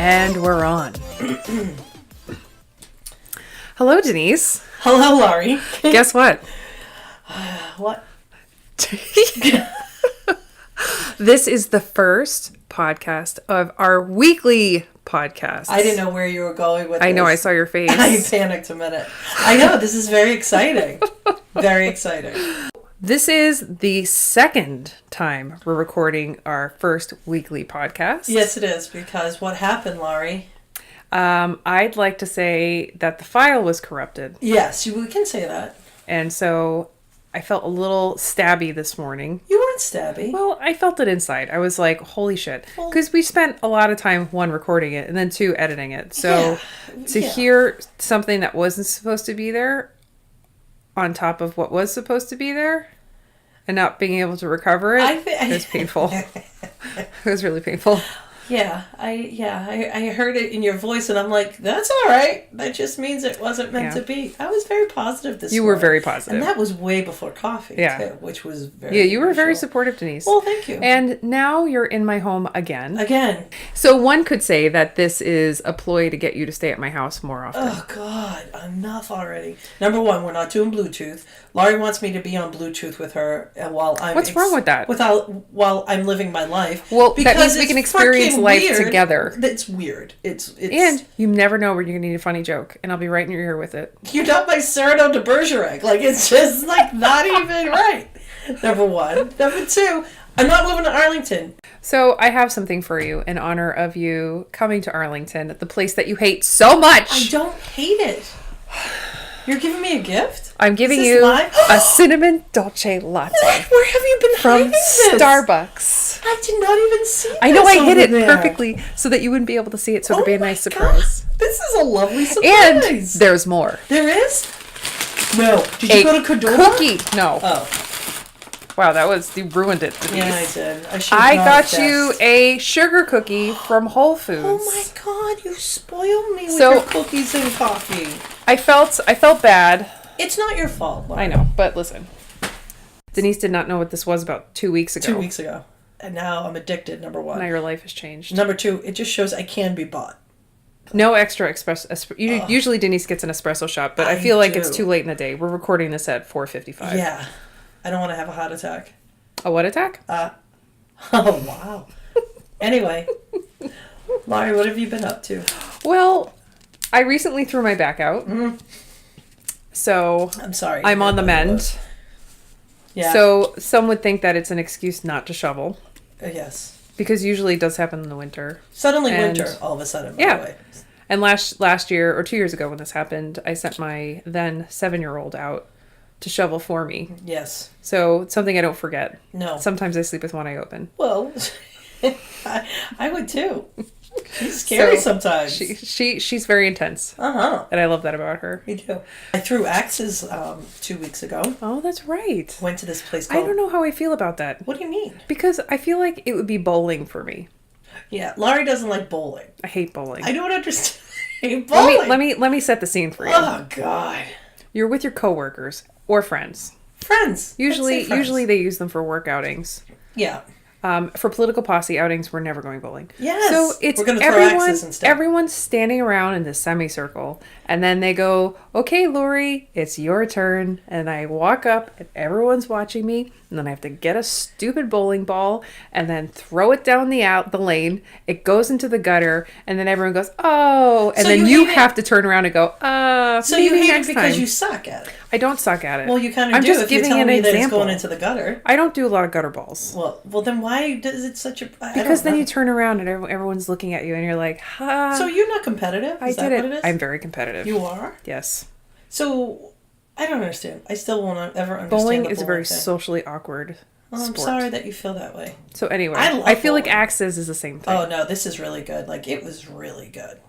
And we're on. Hello, Denise. Hello, Lori. Guess what? What? This is the first podcast of our weekly podcast. I didn't know where you were going with this. I know, I saw your face. I panicked a minute. I know, this is very exciting. Very exciting. This is the second time we're recording our first weekly podcast. Yes, it is, because what happened, Lori? I'd like to say that the file was corrupted. Yes, we can say that. And so I felt a little stabby this morning. You weren't stabby. Well, I felt it inside. I was like, holy shit. Because we spent a lot of time, one, recording it, and then two, editing it. So to hear something that wasn't supposed to be there on top of what was supposed to be there and not being able to recover it, it was painful. It was really painful. Yeah, I heard it in your voice, and I'm like, that's all right. That just means it wasn't meant to be. I was very positive this morning. You were very positive. And that was way before coffee, too, which was very you were very supportive, Denise. Well, thank you. And now you're in my home again. Again. So one could say that this is a ploy to get you to stay at my house more often. Oh, God. Enough already. Number one, we're not doing Bluetooth. Laurie wants me to be on Bluetooth with her while I'm... What's wrong with that? While I'm living my life. Well, because that means we can experience life together. It's weird. It's and you never know where you're going to need a funny joke, and I'll be right in your ear with it. You're not my Cyrano de Bergerac. Like, it's just, like, not even right. Number one. Number two, I'm not moving to Arlington. So I have something for you in honor of you coming to Arlington, the place that you hate so much. I don't hate it. You're giving me a gift? I'm giving you a cinnamon dolce latte. What? Where have you been hiding this? From Starbucks. I did not even see this. I know, I hid it perfectly so that you wouldn't be able to see it, so it'd be a nice surprise. God. This is a lovely surprise. And there's more. There is? No. Did you go to Cordova? Cookie. No. Oh. Wow, you ruined it, Denise. Yeah, I did. I got you a sugar cookie from Whole Foods. Oh my God, you spoiled me with your cookies and coffee. I felt bad. It's not your fault, Laura. I know, but listen. Denise did not know what this was about 2 weeks ago. 2 weeks ago. And now I'm addicted, number one. Now your life has changed. Number two, it just shows I can be bought. No extra espresso. Usually Denise gets an espresso shot, but I feel like it's too late in the day. We're recording this at 4:55. Yeah. I don't want to have a heart attack. A what attack? Oh, wow. Anyway, Laurie, what have you been up to? Well, I recently threw my back out. Mm-hmm. So I'm sorry. I'm on the mend. Yeah. So some would think that it's an excuse not to shovel. Yes. Because usually it does happen in the winter. Suddenly winter, all of a sudden, by the way. And last year, or 2 years ago when this happened, I sent my then 7-year-old out to shovel for me. Yes. So it's something I don't forget. No. Sometimes I sleep with one eye open. Well, I would too. She's scary sometimes. She's very intense. Uh-huh. And I love that about her. Me too. I threw axes 2 weeks ago. Oh, that's right. Went to this place called... I don't know how I feel about that. What do you mean? Because I feel like it would be bowling for me. Yeah, Laurie doesn't like bowling. I hate bowling. I don't understand. I hate bowling. Let me set the scene for you. Oh, God. You're with your coworkers or friends. Friends. Usually they use them for work outings. Yeah. For political posse outings, we're never going bowling. Yes. So it's we're going to throw axes instead. Everyone's standing around in this semicircle, and then they go, "Okay, Lori, it's your turn." And I walk up, and everyone's watching me, and then I have to get a stupid bowling ball and then throw it down the lane. It goes into the gutter, and then everyone goes, "Oh!" And then you have to turn around and go, So maybe you hate next it because time. you suck at it. I don't suck at it. Well, you kind of I'm do just if giving you're telling an me that example. it's going into the gutter. I don't do a lot of gutter balls. Well, then why does it such a... Because then you turn around and everyone's looking at you and you're like, ha. So you're not competitive? I Is that did what it is? I'm very competitive. You are? Yes. So, I don't understand. I still won't ever understand Bowling the is a very thing. socially awkward sport. I'm sorry that you feel that way. So anyway, I feel bowling. like axes is the same thing. Oh, no, this is really good. Like, it was really good.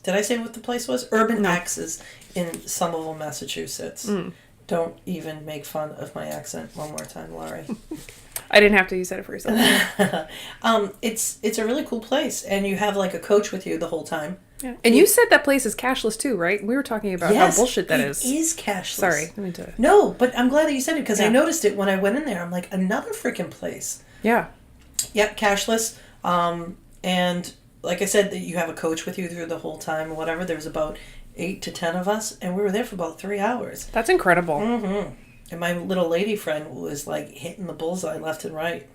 Did I say what the place was? Urban Axes in Somerville, Massachusetts. Don't even make fun of my accent one more time, Laurie. I didn't have to. You said it for yourself. It's a really cool place, and you have like a coach with you the whole time. Yeah. And you said that place is cashless too, right? We were talking about how bullshit that is. It is cashless. Sorry, I mean to. No, but I'm glad that you said it because I noticed it when I went in there. I'm like, another freaking place. Yeah. Yeah, cashless. And like I said, that you have a coach with you through the whole time or whatever. There was about 8 to 10 of us, and we were there for about 3 hours. That's incredible. Mm-hmm. And my little lady friend was like hitting the bullseye left and right.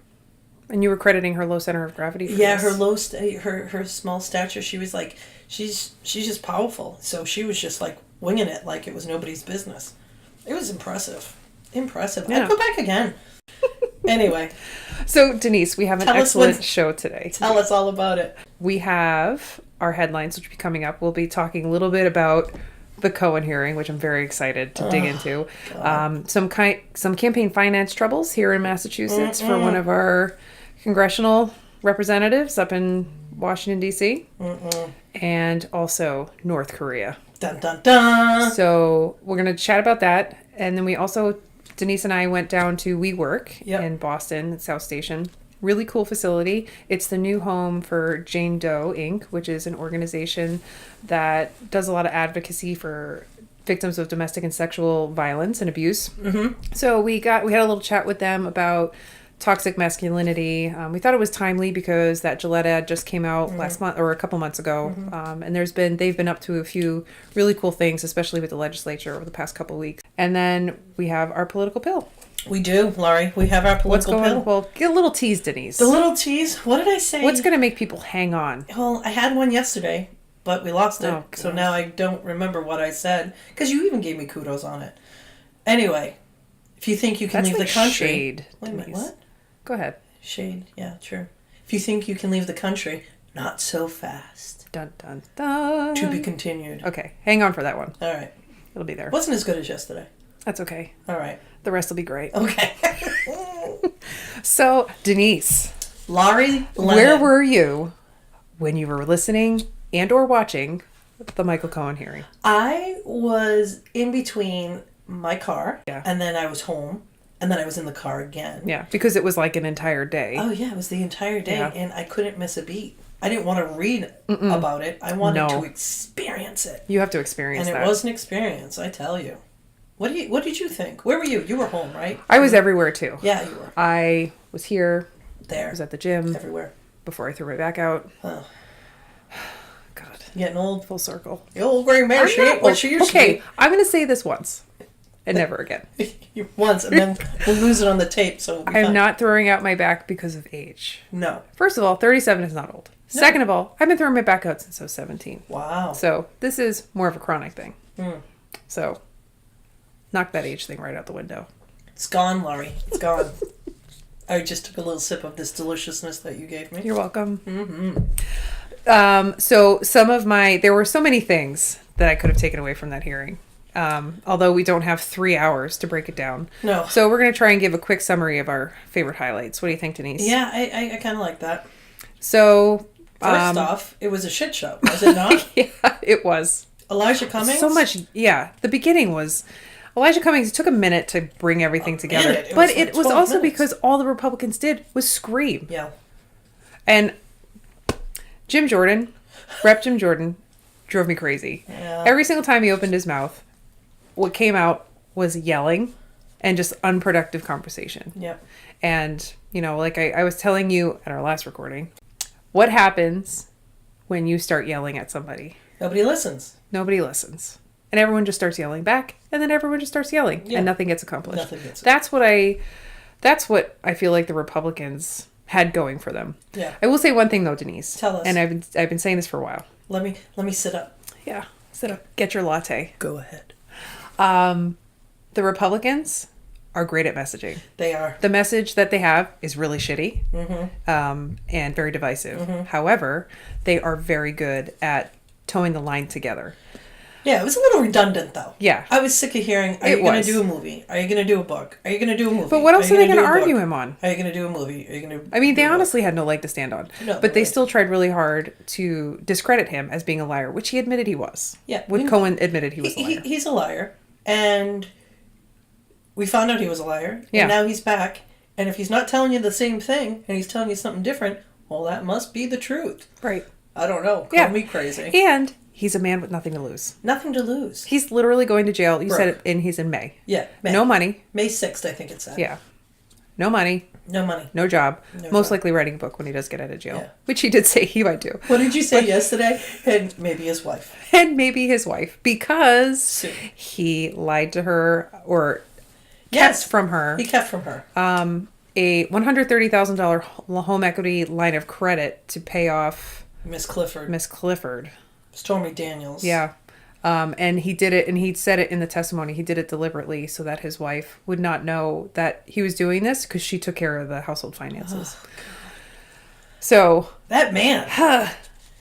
And you were crediting her low center of gravity for Yeah, this. her small stature. She was like, she's just powerful. So she was just like winging it like it was nobody's business. It was impressive. Impressive. Yeah. I'd go back again. Anyway. So, Denise, we have an excellent show today. Tell us all about it. We have our headlines, which will be coming up. We'll be talking a little bit about the Cohen hearing, which I'm very excited to dig into. Some campaign finance troubles here in Massachusetts for one of our congressional representatives up in Washington, D.C. And also North Korea. Dun, dun, dun. So we're going to chat about that. And then we also, Denise and I went down to WeWork in Boston at South Station. Really cool facility. It's the new home for Doe Inc, which is an organization that does a lot of advocacy for victims of domestic and sexual violence and abuse. So we had a little chat with them about toxic masculinity. We thought it was timely because that Gillette ad just came out last month or a couple months ago. And they've been up to a few really cool things, especially with the legislature over the past couple of weeks. And then we have our political pill. We do, Lori. We have our political pill. Well, get a little tease, Denise. The little tease? What did I say? What's going to make people hang on? Well, I had one yesterday, but we lost it. So now I don't remember what I said. Because you even gave me kudos on it. Anyway, if you think you can leave the country... Shade, Wait a minute, what? Go ahead. Shade, yeah, true. If you think you can leave the country, not so fast. Dun, dun, dun. To be continued. Okay, hang on for that one. All right. It'll be there. Wasn't as good as yesterday. That's okay. All right. The rest will be great. Okay. So, Denise. Lori Lennon. Where were you when you were listening and or watching the Michael Cohen hearing? I was in between my car, and then I was home, and then I was in the car again. Yeah, because it was like an entire day. Oh, yeah, it was the entire day, and I couldn't miss a beat. I didn't want to read about it. I wanted to experience it. You have to experience that. And it was an experience, I tell you. What did you think? Where were you? You were home, right? I was everywhere, too. Yeah, you were. I was here. There. I was at the gym. Everywhere. Before I threw my back out. Oh. God. Getting old. Full circle. The old gray mare, she ain't what she used to be. Okay, I'm going to say this once. And never again. Once, and then we'll lose it on the tape, so we'll be fine. I'm not throwing out my back because of age. No. First of all, 37 is not old. No. Second of all, I've been throwing my back out since I was 17. Wow. So this is more of a chronic thing. So knock that age thing right out the window. It's gone, Lori. It's gone. I just took a little sip of this deliciousness that you gave me. You're welcome. So there were so many things that I could have taken away from that hearing. Although we don't have 3 hours to break it down. No. So we're going to try and give a quick summary of our favorite highlights. What do you think, Denise? Yeah, I kind of like that. So... First off, it was a shit show, was it not? Yeah, it was. Elijah Cummings? So much, yeah. The beginning was... Elijah Cummings, it took a minute to bring everything together. It was also because all the Republicans did was scream. Yeah. And Rep. Jim Jordan, drove me crazy. Yeah. Every single time he opened his mouth, what came out was yelling and just unproductive conversation. Yep. And, like I was telling you at our last recording, what happens when you start yelling at somebody? Nobody listens. And everyone just starts yelling back, and then everyone just starts yelling, and nothing gets accomplished. That's what I feel like the Republicans had going for them. Yeah. I will say one thing though, Denise. Tell us. And I've been saying this for a while. Let me sit up. Yeah, sit up. Get your latte. Go ahead. The Republicans are great at messaging. They are. The message that they have is really shitty, and very divisive. However, they are very good at towing the line together. Yeah, it was a little redundant, though. Yeah. I was sick of hearing, are you going to do a movie? Are you going to do a book? Are you going to do a movie? But what else are they going to argue him on? Are you going to do a movie? Are you going to? I mean, they honestly had no leg to stand on. No, but they still tried really hard to discredit him as being a liar, which he admitted he was. Yeah. When Cohen admitted he was a liar. He's a liar. And we found out he was a liar. Yeah. And now he's back. And if he's not telling you the same thing, and he's telling you something different, well, that must be the truth. Right. I don't know. Call me crazy. And he's a man with nothing to lose. Nothing to lose. He's literally going to jail. You said it, and he's in May. Yeah. May. No money. May 6th, I think it's at. Yeah. no money, no job, most likely writing a book when he does get out of jail, which he did say he might do. What did you say yesterday? And maybe his wife. Because he lied to her or kept from her. He kept from her. A $130,000 home equity line of credit to pay off Miss Clifford. Stormy Daniels. Yeah. And he did it, and he said it in the testimony. He did it deliberately so that his wife would not know that he was doing this because she took care of the household finances. Oh, so that man,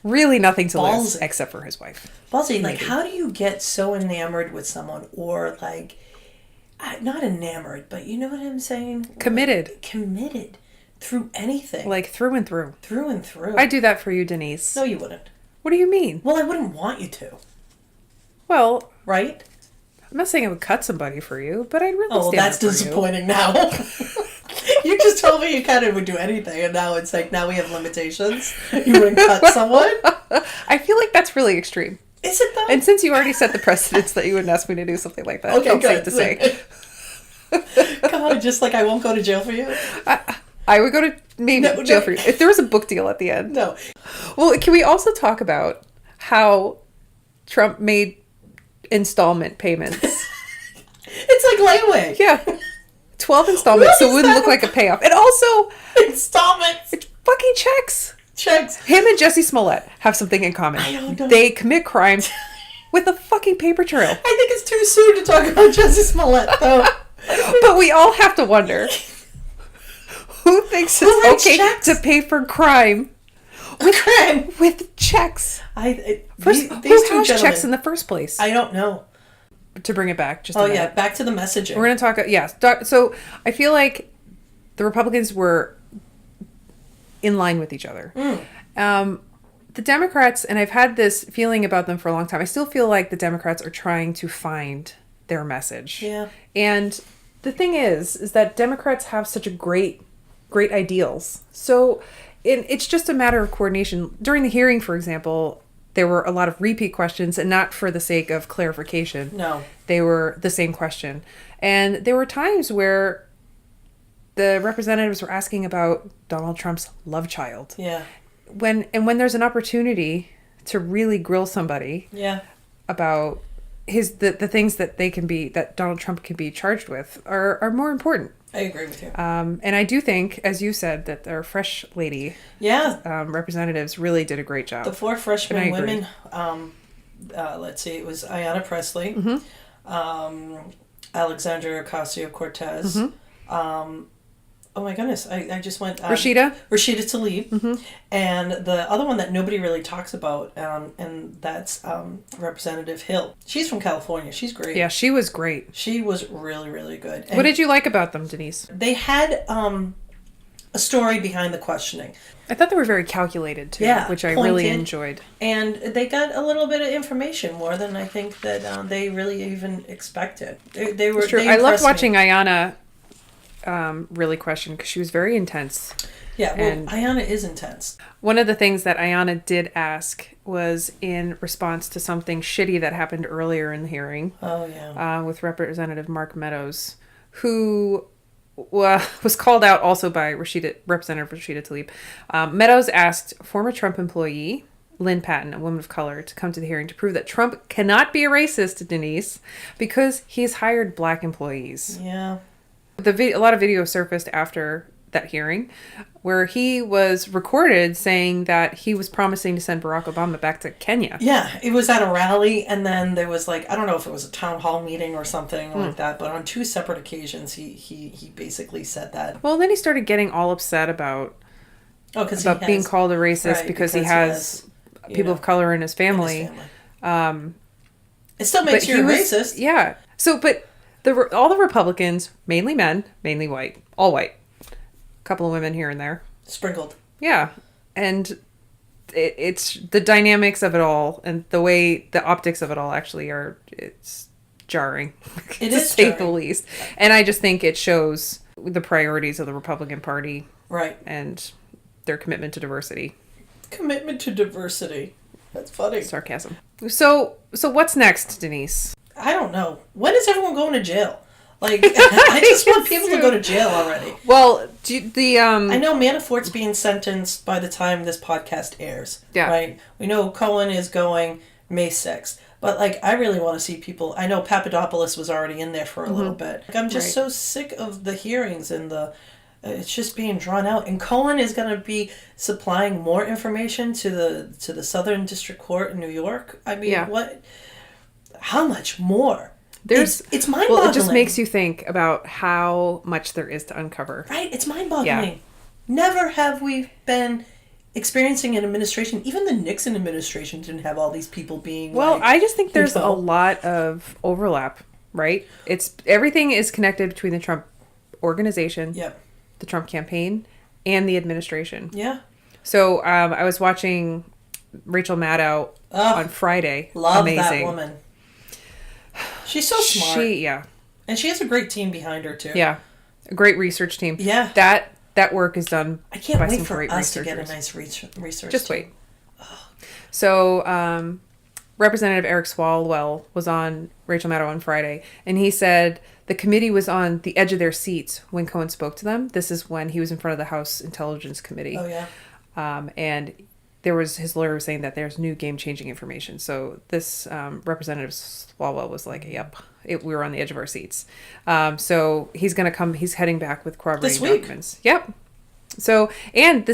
really nothing to lose except for his wife. Ballsy, like, how do you get so enamored with someone, or like, not enamored, but you know what I'm saying? Committed through anything, like through and through. I'd do that for you, Denise. No, you wouldn't. What do you mean? Well, I wouldn't want you to. Well, right? I'm not saying I would cut somebody for you, but I'd really stand that's disappointing now. You just told me you kind of would do anything, and now it's like, now we have limitations. You wouldn't cut someone? I feel like that's really extreme. Is it though? And since you already set the precedence that you wouldn't ask me to do something like that, okay, safe to say. Come on, just like I won't go to jail for you? I would go to jail for you. If there was a book deal at the end. No. Well, can we also talk about how Trump made installment payments? It's like layaway. Yeah. 12 installments, so it wouldn't look like a payoff. And also... installments. It's fucking checks. Checks. Him and Jesse Smollett have something in common. I don't know. They commit crimes with a fucking paper trail. I think it's too soon to talk about Jesse Smollett, though. But we all have to wonder, who thinks it's okay to pay for crime with checks? These who two has checks in the first place? I don't know. To bring it back, just a minute. Back to the messaging. We're going to talk, so I feel like the Republicans were in line with each other. The Democrats, and I've had this feeling about them for a long time, I still feel like the Democrats are trying to find their message. Yeah. And the thing is that Democrats have such a great ideals. So it's just a matter of coordination. During the hearing, for example, there were a lot of repeat questions, and not for the sake of clarification. No. They were the same question. And there were times where the representatives were asking about Donald Trump's love child. Yeah. When there's an opportunity to really grill somebody about the things that that Donald Trump can be charged with are more important. I agree with you. And I do think, as you said, that our fresh lady representatives really did a great job. The 4 freshman women, let's see, it was Ayanna Pressley, Alexandria Ocasio-Cortez, oh my goodness, I just went... Rashida Tlaib, and the other one that nobody really talks about, and that's Representative Hill. She's from California. She's great. Yeah, she was great. She was really, really good. And what did you like about them, Denise? They had a story behind the questioning. I thought they were very calculated, too, which I really enjoyed. And they got a little bit of information, more than I think that they really even expected. They were. True. I loved watching Ayanna really question, because she was very intense. Yeah, well, Ayanna is intense. One of the things that Ayanna did ask was in response to something shitty that happened earlier in the hearing. Oh, yeah. With Representative Mark Meadows, who was called out also by Representative Rashida Tlaib. Meadows asked former Trump employee Lynn Patton, a woman of color, to come to the hearing to prove that Trump cannot be a racist, Denise, because he's hired black employees. Yeah. A lot of video surfaced after that hearing where he was recorded saying that he was promising to send Barack Obama back to Kenya. Yeah, it was at a rally, and then there was I don't know if it was a town hall meeting or something like that, but on 2 separate occasions he basically said that. Well, then he started getting all upset about being called a racist because he has people of color in his family. It still makes you a racist. Yeah. So, but all the Republicans, mainly men, mainly white, all white, a couple of women here and there. Sprinkled. Yeah. And it's the dynamics of it all and the way the optics of it all actually it's jarring. It to is say jarring. the least. And I just think it shows the priorities of the Republican Party. Right. And their commitment to diversity. Commitment to diversity. That's funny. Sarcasm. So what's next, Denise? I don't know. When is everyone going to jail? Like, I just want people to go to jail already. Well, I know Manafort's being sentenced by the time this podcast airs. Yeah. Right? We know Cohen is going May 6th. But, like, I really want to see people... I know Papadopoulos was already in there for a little bit. Like, I'm just so sick of the hearings and it's just being drawn out. And Cohen is going to be supplying more information to the Southern District Court in New York. I mean, what... How much more? It's mind-boggling. Well, it just makes you think about how much there is to uncover. Right? It's mind-boggling. Yeah. Never have we been experiencing an administration. Even the Nixon administration didn't have all these people being. Well, I just think there's a lot of overlap. Right? Everything is connected between the Trump organization, the Trump campaign, and the administration. Yeah. So I was watching Rachel Maddow on Friday. Love that woman. She's so smart. And she has a great team behind her, too. Yeah. A great research team. Yeah. That work is done I can't by wait some for great us researchers. to get a nice research Just team. wait. Oh. So, Representative Eric Swalwell was on Rachel Maddow on Friday, and he said the committee was on the edge of their seats when Cohen spoke to them. This is when he was in front of the House Intelligence Committee. Oh, yeah. And there was his lawyer saying that there's new game-changing information. So this Representative Swalwell was like, yep, we were on the edge of our seats. So he's going to come, he's heading back with corroborating documents. Yep. So, and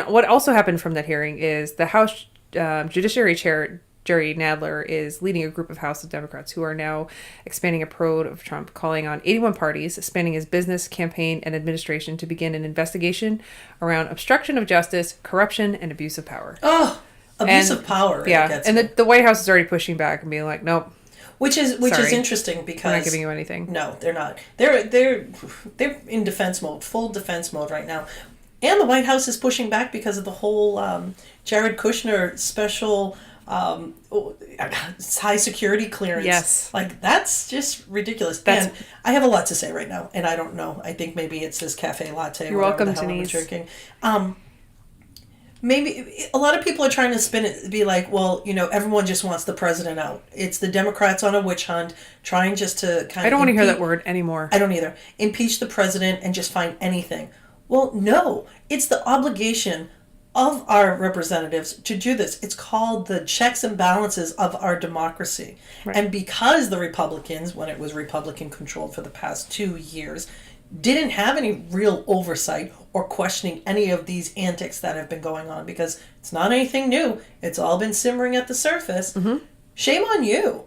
what also happened from that hearing is the House Judiciary Chair, Jerry Nadler, is leading a group of House Democrats who are now expanding a probe of Trump, calling on 81 parties spanning his business, campaign, and administration to begin an investigation around obstruction of justice, corruption, and abuse of power. Oh, abuse of power. Yeah, and the White House is already pushing back and being like, nope. Which is interesting because we're not giving you anything. No, they're not. They're in defense mode, full defense mode right now, and the White House is pushing back because of the whole Jared Kushner special. High security clearance. Yes. Like, that's just ridiculous. And I have a lot to say right now, and I don't know. I think maybe it's this cafe latte. You're welcome, Denise. Drinking. Maybe a lot of people are trying to spin it, be like, well, everyone just wants the president out. It's the Democrats on a witch hunt, trying just to kind of... I don't want to hear that word anymore. I don't either. Impeach the president and just find anything. Well, no. It's the obligation of our representatives to do this. It's called the checks and balances of our democracy. Right. And because the Republicans, when it was Republican controlled for the past 2 years, didn't have any real oversight or questioning any of these antics that have been going on, because it's not anything new. It's all been simmering at the surface. Mm-hmm. Shame on you.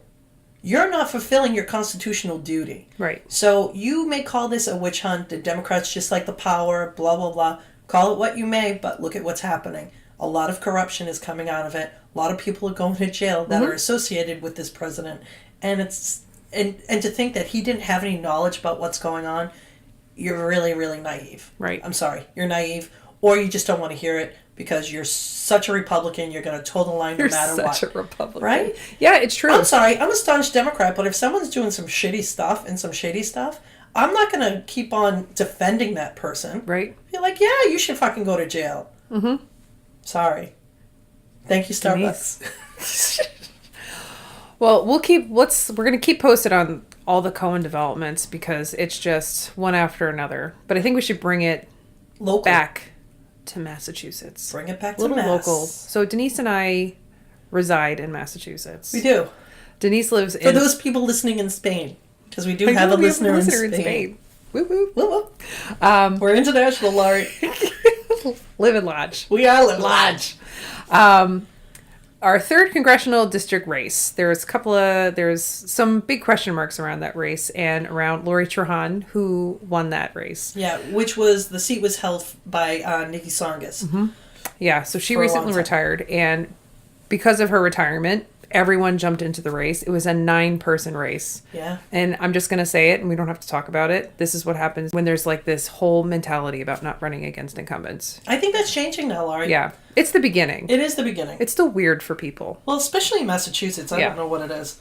You're not fulfilling your constitutional duty. Right. So you may call this a witch hunt. The Democrats just like the power, blah, blah, blah. Call it what you may, but look at what's happening. A lot of corruption is coming out of it. A lot of people are going to jail that are associated with this president. And and to think that he didn't have any knowledge about what's going on, you're really, really naive. Right. I'm sorry. You're naive, or you just don't want to hear it because you're such a Republican, you're going to toe the line no matter what. You're such a Republican. Right? Yeah, it's true. I'm sorry. I'm a staunch Democrat, but if someone's doing some shitty stuff and some shady stuff, I'm not going to keep on defending that person. Right. Be like, yeah, you should fucking go to jail. Mm-hmm. Sorry. Thank you, Starbucks. Well, we're going to keep posted on all the Cohen developments because it's just one after another. But I think we should bring it back to Massachusetts. Bring it back to Mass. Local. So Denise and I reside in Massachusetts. We do. Denise lives in... For those people listening in Spain. Because we do have a listener in Spain. Whoop, whoop. Whoop, whoop. We're international, Lori. Live and lodge. We are live and lodge. Our 3rd congressional district race. There's some big question marks around that race and around Lori Trahan, who won that race. Yeah, the seat was held by Nikki Songus. Mm-hmm. Yeah, so she recently retired, and because of her retirement, everyone jumped into the race. It was a 9-person race. Yeah. And I'm just going to say it, and we don't have to talk about it. This is what happens when there's like this whole mentality about not running against incumbents. I think that's changing now, Laurie. Yeah. It's the beginning. It is the beginning. It's still weird for people. Well, especially in Massachusetts. I don't know what it is.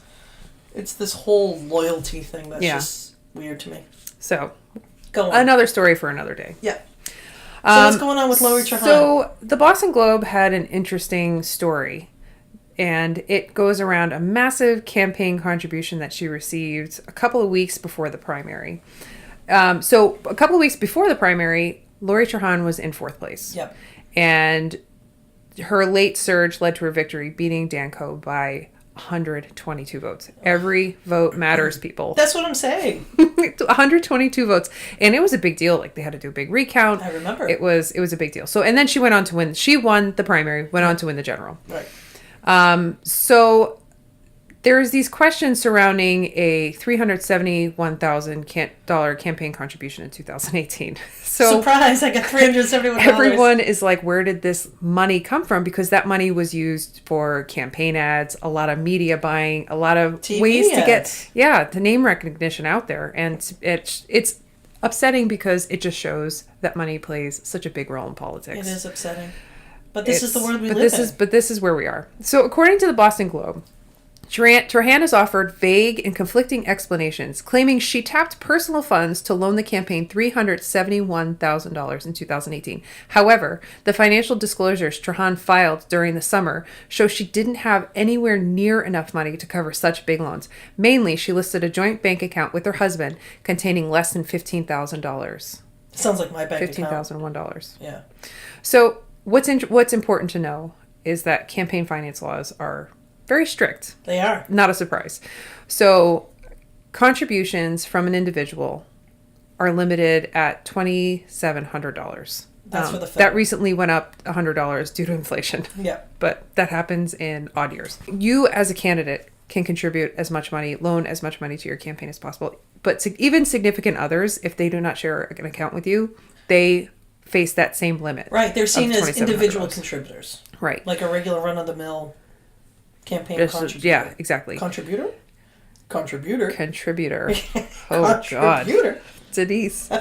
It's this whole loyalty thing that's just weird to me. So, go on. Another story for another day. Yeah. So what's going on with Lori Trahan? So the Boston Globe had an interesting story. And it goes around a massive campaign contribution that she received a couple of weeks before the primary. So a couple of weeks before the primary, Lori Trahan was in 4th place. Yep. And her late surge led to her victory, beating Danko by 122 votes. Every vote matters, people. That's what I'm saying. 122 votes. And it was a big deal. Like, they had to do a big recount. I remember. It was a big deal. So, and then she went on to win. She won the primary, went on to win the general. Right. So there's these questions surrounding a $371,000 campaign contribution in 2018. So surprise! I got $371. Everyone is like, where did this money come from? Because that money was used for campaign ads, a lot of media buying, a lot of TV ways ads. to get the name recognition out there, and it's upsetting because it just shows that money plays such a big role in politics. It is upsetting. But this is the world we live in. But this is where we are. So according to the Boston Globe, Trahan has offered vague and conflicting explanations, claiming she tapped personal funds to loan the campaign $371,000 in 2018. However, the financial disclosures Trahan filed during the summer show she didn't have anywhere near enough money to cover such big loans. Mainly, she listed a joint bank account with her husband containing less than $15,000. Sounds like my bank account. $15,001. Yeah. So what's important to know is that campaign finance laws are very strict. They are. Not a surprise. So contributions from an individual are limited at $2,700. That's for the federal. That recently went up $100 due to inflation. Yeah. But that happens in odd years. You as a candidate can contribute as much money, loan as much money to your campaign as possible. But even significant others, if they do not share an account with you, they face that same limit. Right. They're seen as individual contributors. Right. Like a regular run-of-the-mill campaign contributor. Yeah, exactly. Contributor. Oh, Contributor. God. Denise.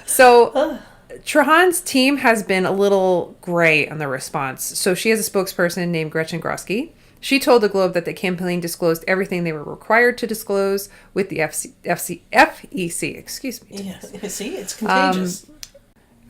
So Trahan's team has been a little gray on the response. So she has a spokesperson named Gretchen Grosky. She told the Globe that the campaign disclosed everything they were required to disclose with the FEC. Excuse me. Yeah, see, it's contagious.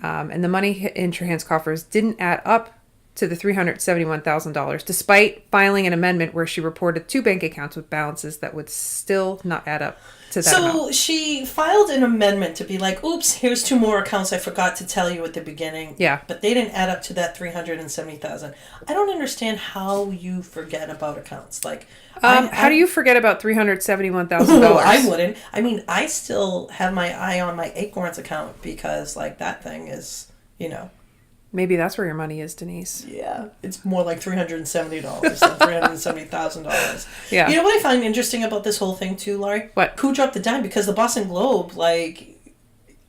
And the money in Trahan's coffers didn't add up to the $371,000, despite filing an amendment where she reported 2 bank accounts with balances that would still not add up to that amount. So she filed an amendment to be like, oops, here's 2 more accounts I forgot to tell you at the beginning. Yeah. But they didn't add up to that $370,000. I don't understand how you forget about accounts. Like, how do you forget about $371,000? Oh, I wouldn't. I mean, I still have my eye on my Acorns account because, like, that thing is, Maybe that's where your money is, Denise. Yeah, it's more like $370 than $370,000. Yeah. You know what I find interesting about this whole thing too, Laurie? What? Who dropped the dime? Because the Boston Globe,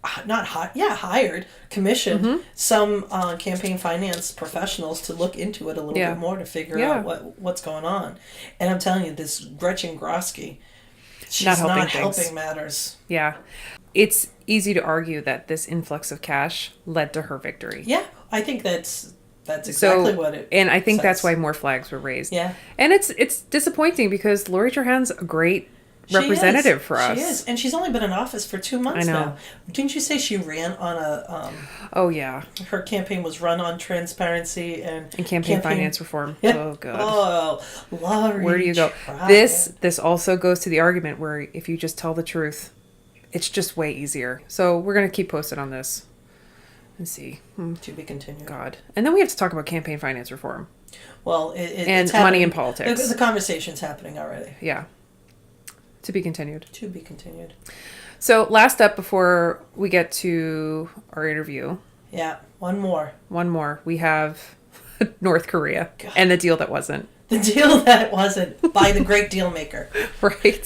hired, commissioned some campaign finance professionals to look into it a little bit more to figure out what's going on. And I'm telling you, this Gretchen Grosky, she's not helping matters. Yeah. It's easy to argue that this influx of cash led to her victory. Yeah, I think that's exactly what it And I think says. That's why more flags were raised. Yeah. And it's disappointing because Lori Trahan's a great representative for us. She is. And she's only been in office for 2 months I know. now. Didn't you say she ran on a... oh, yeah. Her campaign was run on transparency and campaign finance reform. Yeah. Oh, God. Oh, Laurie. Where do you go? This also goes to the argument where if you just tell the truth, it's just way easier. So we're going to keep posted on this. Let's see. To be continued. God. And then we have to talk about campaign finance reform. Well, it's money in politics. The conversation's happening already. Yeah. To be continued. To be continued. So last up before we get to our interview. Yeah. One more. We have North Korea and the deal that wasn't. The deal that wasn't by the great deal maker. Right.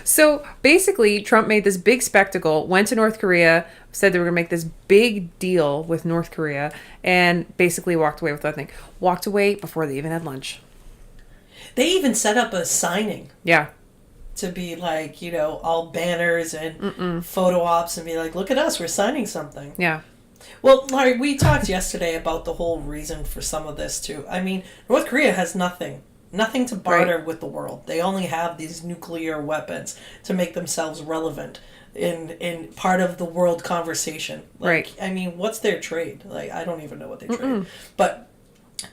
So basically, Trump made this big spectacle, went to North Korea, said they were going to make this big deal with North Korea, and basically walked away with nothing. Walked away before they even had lunch. They even set up a signing. Yeah. To be like, all banners and photo ops and be like, look at us, we're signing something. Yeah. Well, Larry, we talked yesterday about the whole reason for some of this, too. I mean, North Korea has nothing to barter with the world. They only have these nuclear weapons to make themselves relevant in part of the world conversation. Right. I mean, what's their trade? I don't even know what they trade. But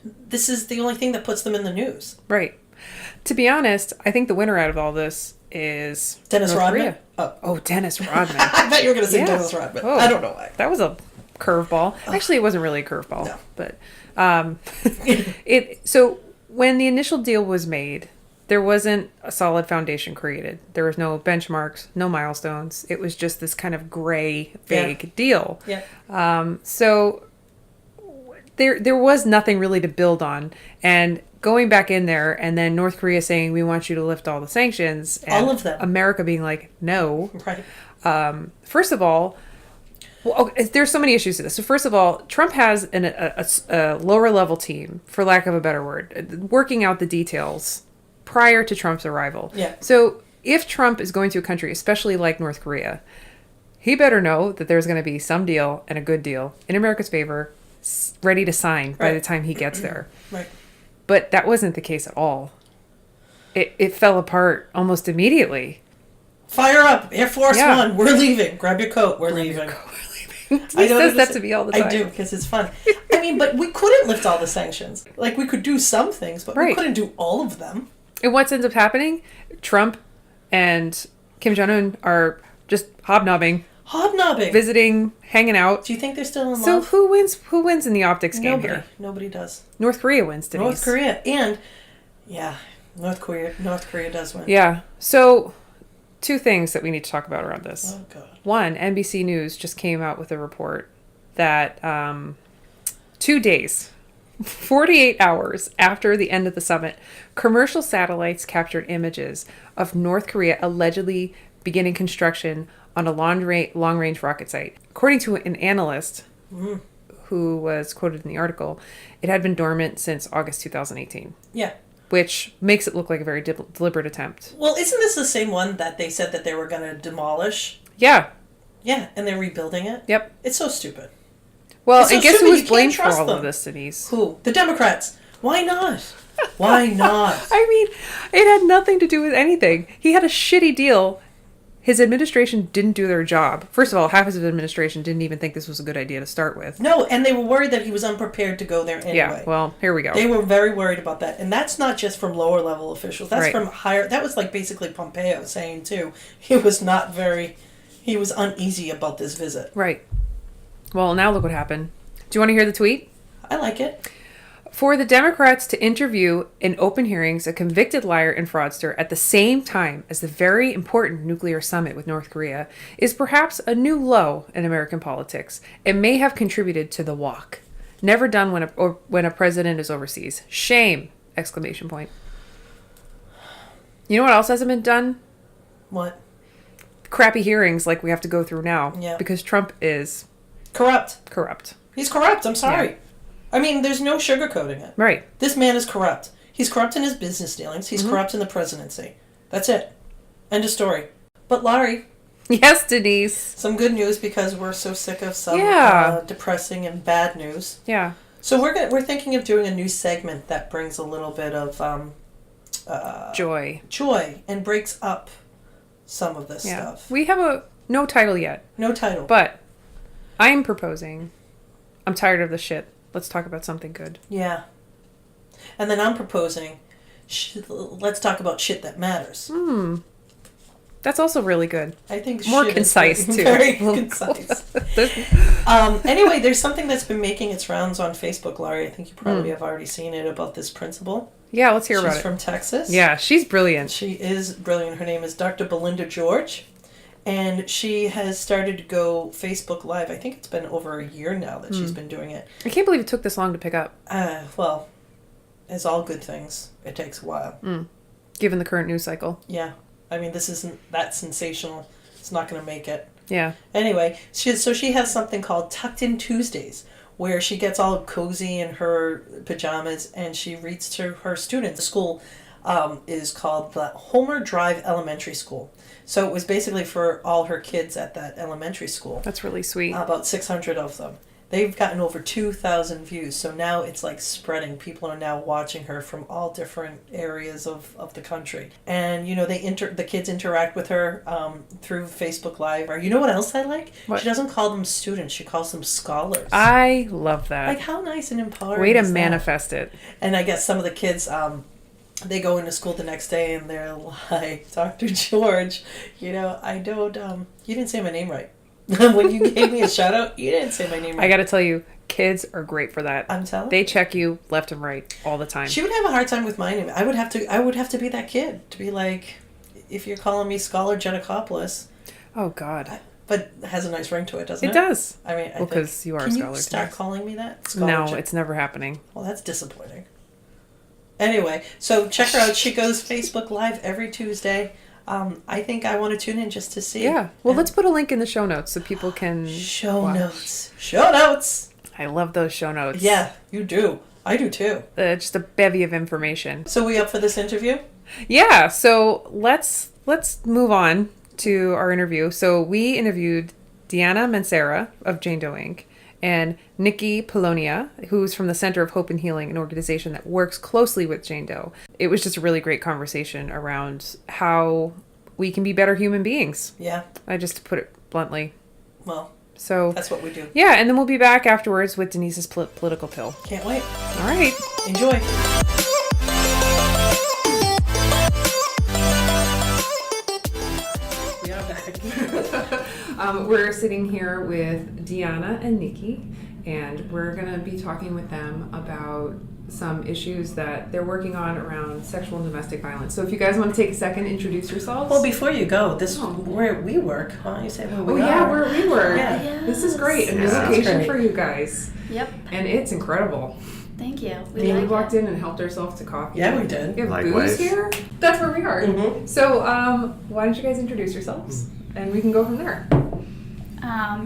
This is the only thing that puts them in the news. Right. To be honest, I think the winner out of all this is Dennis North Rodman. Korea. Oh, Dennis Rodman. I thought you were going to say Yeah. Dennis Rodman. Oh, I don't know why. That was a curveball. Actually, it wasn't really a curveball. No. But so when the initial deal was made, there wasn't a solid foundation created. There was no benchmarks, no milestones. It was just this kind of gray, vague deal. Yeah. So there was nothing really to build on. And going back in there and then North Korea saying, we want you to lift all the sanctions. And all of them. America being like, no. Right. First of all, there's so many issues to this. So first of all, Trump has a lower level team, for lack of a better word, working out the details prior to Trump's arrival. Yeah. So if Trump is going to a country, especially like North Korea, he better know that there's going to be some deal and a good deal in America's favor, ready to sign by the time he gets there. Right. But that wasn't the case at all. It fell apart almost immediately. Fire up, Air Force One. We're leaving. Grab your coat. We're leaving. He says that to me all the time. I do, because it's fun. I mean, but we couldn't lift all the sanctions. Like, we could do some things, but we couldn't do all of them. And what ends up happening? Trump and Kim Jong-un are just hobnobbing, visiting, hanging out. Do you think they're still in love? So who wins in the optics game here? Nobody does. North Korea wins, Denise. North Korea. And, North Korea does win. Yeah. So, two things that we need to talk about around this. Oh, God. One, NBC News just came out with a report that 2 days, 48 hours after the end of the summit, commercial satellites captured images of North Korea allegedly beginning construction on a long-range rocket site. According to an analyst who was quoted in the article, it had been dormant since August 2018. Yeah. Which makes it look like a very deliberate attempt. Well, isn't this the same one that they said that they were going to demolish? Yeah. Yeah, and they're rebuilding it? Yep. It's so stupid. Well, and guess who was blamed for all of this, Denise? Who? The Democrats. Why not? Why not? I mean, it had nothing to do with anything. He had a shitty deal. His administration didn't do their job. First of all, half of his administration didn't even think this was a good idea to start with. No, and they were worried that he was unprepared to go there anyway. Yeah, well, here we go. They were very worried about that. And that's not just from lower level officials. That's from higher. That was like basically Pompeo saying, too, he was uneasy about this visit. Right. Well, now look what happened. Do you want to hear the tweet? I like it. For the Democrats to interview in open hearings a convicted liar and fraudster at the same time as the very important nuclear summit with North Korea is perhaps a new low in American politics. It may have contributed to the walk. Never done when a president is overseas. Shame! Exclamation point. You know what else hasn't been done? What? Crappy hearings like we have to go through now. Yeah. Because Trump is... Corrupt. He's corrupt. I'm sorry. Yeah. I mean, there's no sugarcoating it. Right. This man is corrupt. He's corrupt in his business dealings. He's corrupt in the presidency. That's it. End of story. But Lori. Yes, Denise. Some good news because we're so sick of some depressing and bad news. Yeah. So we're thinking of doing a new segment that brings a little bit of joy and breaks up some of this stuff. We have no title yet. No title. But I'm proposing. I'm tired of the shit. Let's talk about something good. Yeah. And then I'm proposing, let's talk about shit that matters. That's also really good. I think more concise, too. Very concise. Anyway, there's something that's been making its rounds on Facebook, Laurie. I think you probably have already seen it, about this principal. Yeah, let's hear about it. She's from Texas. Yeah, she's brilliant. She is brilliant. Her name is Dr. Belinda George. And she has started to go Facebook Live. I think it's been over a year now that she's been doing it. I can't believe it took this long to pick up. Well, as all good things, it takes a while. Given the current news cycle. Yeah. I mean, this isn't that sensational. It's not going to make it. Yeah. Anyway, she has something called Tucked In Tuesdays, where she gets all cozy in her pajamas and she reads to her students. The school is called the Homer Drive Elementary School. So it was basically for all her kids at that elementary school. That's really sweet. About 600 of them. they've gotten over 2,000 views. So now it's like spreading. People are now watching her from all different areas of the country. And, you know, the kids interact with her through Facebook Live. Or you know what else I like? What? She doesn't call them students. She calls them scholars. I love that. Like, how nice and empowering Way to is that? manifest it. And I guess some of the kids, they go into school the next day and they're like, Dr. George, you know, I don't, you didn't say my name right. When you gave me a shout out, you didn't say my name right. I got to tell you, kids are great for that. I'm telling you. They check you left and right all the time. She would have a hard time with my name. I would have to be that kid to be like, if you're calling me Scholar Genakopoulos. Oh, God. But it has a nice ring to it, doesn't it? It does. I mean, well, because you are a can scholar. You start calling me that? No, it's never happening. Well, that's disappointing. Anyway, so check her out. She goes Facebook Live every Tuesday. I think I want to tune in just to see. Yeah. Well, let's put a link in the show notes so people can Show watch. notes. I love those show notes. Yeah, you do. I do too. Just a bevy of information. So we up for this interview? Yeah. So let's move on to our interview. So we interviewed Deanna Mancera of Doe Inc. and Nikki Pelonia, who's from the Center of Hope and Healing, an organization that works closely with Jane Doe. It was just a really great conversation around how we can be better human beings. Yeah. Just to put it bluntly. Well, so that's what we do. Yeah, and then we'll be back afterwards with Denise's political pill. Can't wait. All right. Enjoy. We are back. We're sitting here with Deanna and Nikki, and we're going to be talking with them about some issues that they're working on around sexual and domestic violence. So if you guys want to take a second, introduce yourselves. Well, before you go, where we work. Why don't you say where we are? Yeah, where we work. Yeah. Yes. This is great. A new Yeah, location for you guys. Yep. And it's incredible. Thank you. We walked in and helped ourselves to coffee. Yeah, we did. We have Likewise. booze here. That's where we are. Mm-hmm. So why don't you guys introduce yourselves? And we can go from there.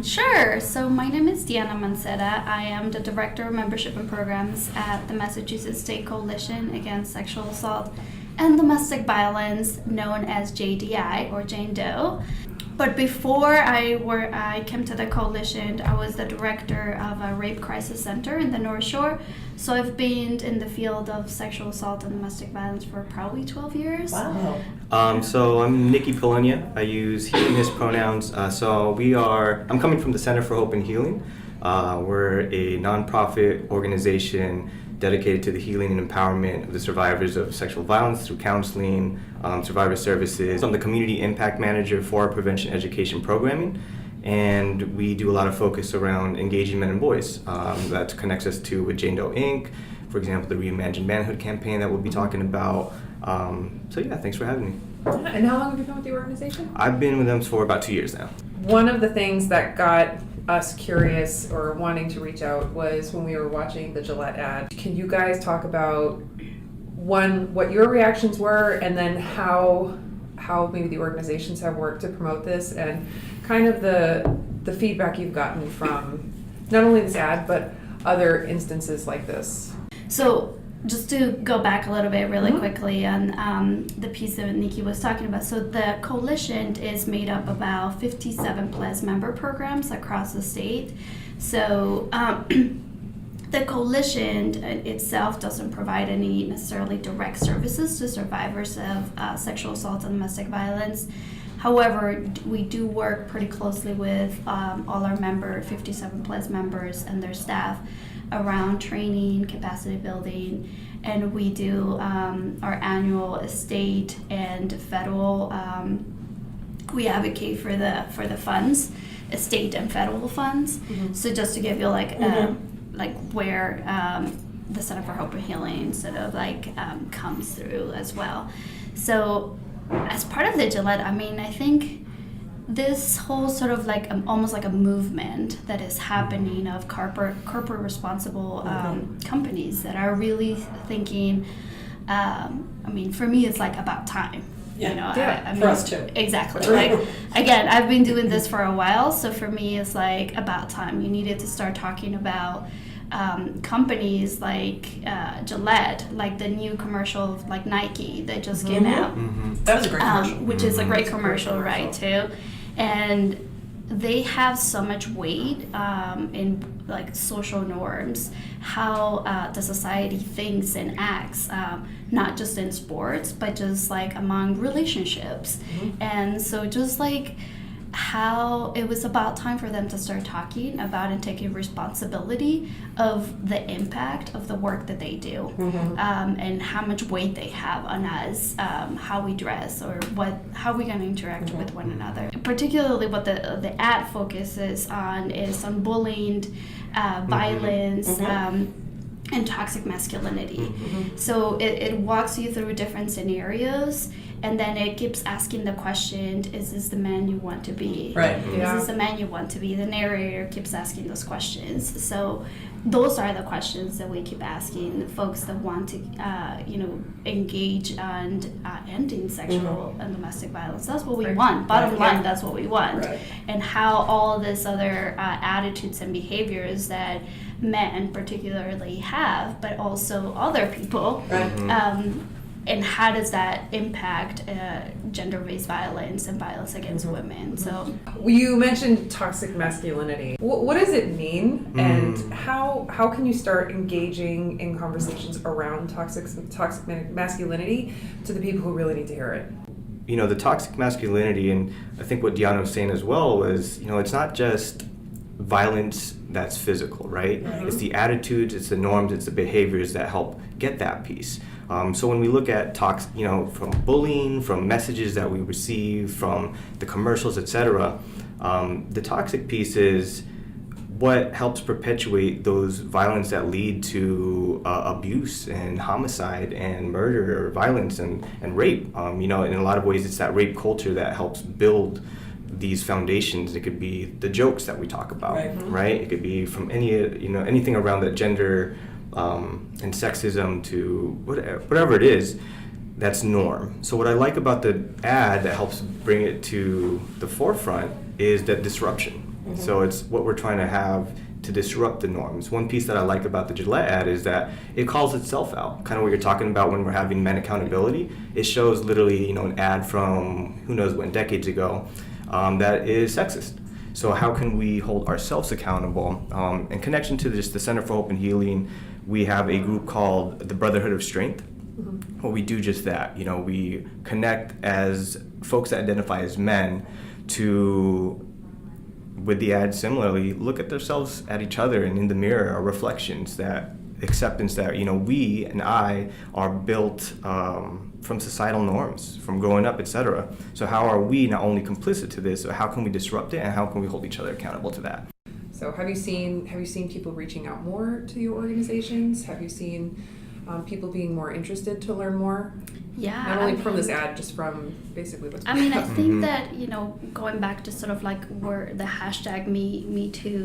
Sure. So my name is Deanna Mancera. I am the Director of Membership and Programs at the Massachusetts State Coalition Against Sexual Assault and Domestic Violence, known as JDI or Jane Doe. But before I came to the coalition, I was the director of a rape crisis center in the North Shore. So I've been in the field of sexual assault and domestic violence for probably 12 years. Wow. So I'm Nikki Pelonia. I use he and his pronouns. I'm coming from the Center for Hope and Healing. We're a nonprofit organization dedicated to the healing and empowerment of the survivors of sexual violence through counseling, survivor services. I'm the community impact manager for our prevention education programming, and we do a lot of focus around engaging men and boys. That connects us to with Doe Inc., for example, the Reimagined Manhood campaign that we'll be talking about. Thanks for having me. And how long have you been with the organization? I've been with them for about 2 years now. One of the things that got us curious or wanting to reach out was when we were watching the Gillette ad. Can you guys talk about, one, what your reactions were, and then how maybe the organizations have worked to promote this, and kind of the feedback you've gotten from not only this ad, but other instances like this? So just to go back a little bit really quickly on the piece that Nikki was talking about. So the coalition is made up of about 57 plus member programs across the state. So the coalition itself doesn't provide any necessarily direct services to survivors of sexual assault and domestic violence. However, we do work pretty closely with all our 57 plus members and their staff around training, capacity building, and we do our annual state and federal. We advocate for the funds, state and federal funds. Mm-hmm. So just to give you where the Center for Hope and Healing sort of comes through as well. So as part of the Gillette, I think this whole sort of almost like a movement that is happening of corporate responsible companies that are really thinking, for me it's about time. Yeah. For us too. Exactly. Again, I've been doing this for a while, so for me it's about time. You needed to start talking about companies like Gillette, like the new commercial of Nike that just came out. Mm-hmm. That was a great commercial. Which is a great commercial, right, too. And they have so much weight in like social norms, how the society thinks and acts, not just in sports, but just like among relationships. And so just like how it was about time for them to start talking about and taking responsibility of the impact of the work that they do, and how much weight they have on us, how we dress, or how we're going to interact with one another. Particularly what the ad focuses on is on bullying, violence, and toxic masculinity. So it walks you through different scenarios, and then it keeps asking the question, is this the man you want to be? Right. Is this the man you want to be? The narrator keeps asking those questions. So those are the questions that we keep asking the folks that want to, engage on ending sexual and domestic violence. That's what we want. Bottom line, that's what we want. Right. And how all this other attitudes and behaviors that men particularly have, but also other people, and how does that impact gender-based violence and violence against women? So you mentioned toxic masculinity. What does it mean, and how can you start engaging in conversations around toxic masculinity to the people who really need to hear it? You know, the toxic masculinity, and I think what Deanna was saying as well was, it's not just violence that's physical, right? It's the attitudes, it's the norms, it's the behaviors that help get that piece. So when we look at from bullying, from messages that we receive, from the commercials, etc., the toxic piece is what helps perpetuate those violence that lead to abuse and homicide and murder or violence and rape. In a lot of ways, it's that rape culture that helps build these foundations. It could be the jokes that we talk about, right? It could be from anything around the gender and sexism to whatever it is, that's norm. So what I like about the ad that helps bring it to the forefront is that disruption. So it's what we're trying to have to disrupt the norms. One piece that I like about the Gillette ad is that it calls itself out, kind of what you're talking about when we're having men accountability. It shows literally, an ad from who knows when, decades ago, that is sexist. So how can we hold ourselves accountable? In connection to just the Center for Hope and Healing, we have a group called the Brotherhood of Strength. Well, we do just that. We connect as folks that identify as men to, with the ad similarly, look at themselves at each other and in the mirror are reflections, that acceptance that, we and I are built from societal norms, from growing up, etc. So how are we not only complicit to this, or how can we disrupt it, and how can we hold each other accountable to that? So have you seen people reaching out more to your organizations? Have you seen people being more interested to learn more? Yeah. Not only from this ad, just from basically what's I think that, going back to sort of like where the hashtag Me Too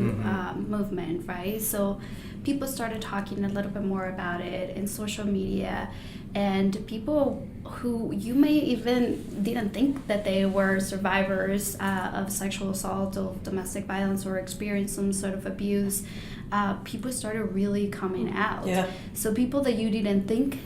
movement, right? So people started talking a little bit more about it in social media, and people who you may even didn't think that they were survivors of sexual assault or domestic violence or experienced some sort of abuse, people started really coming out. Yeah. So people that you didn't think,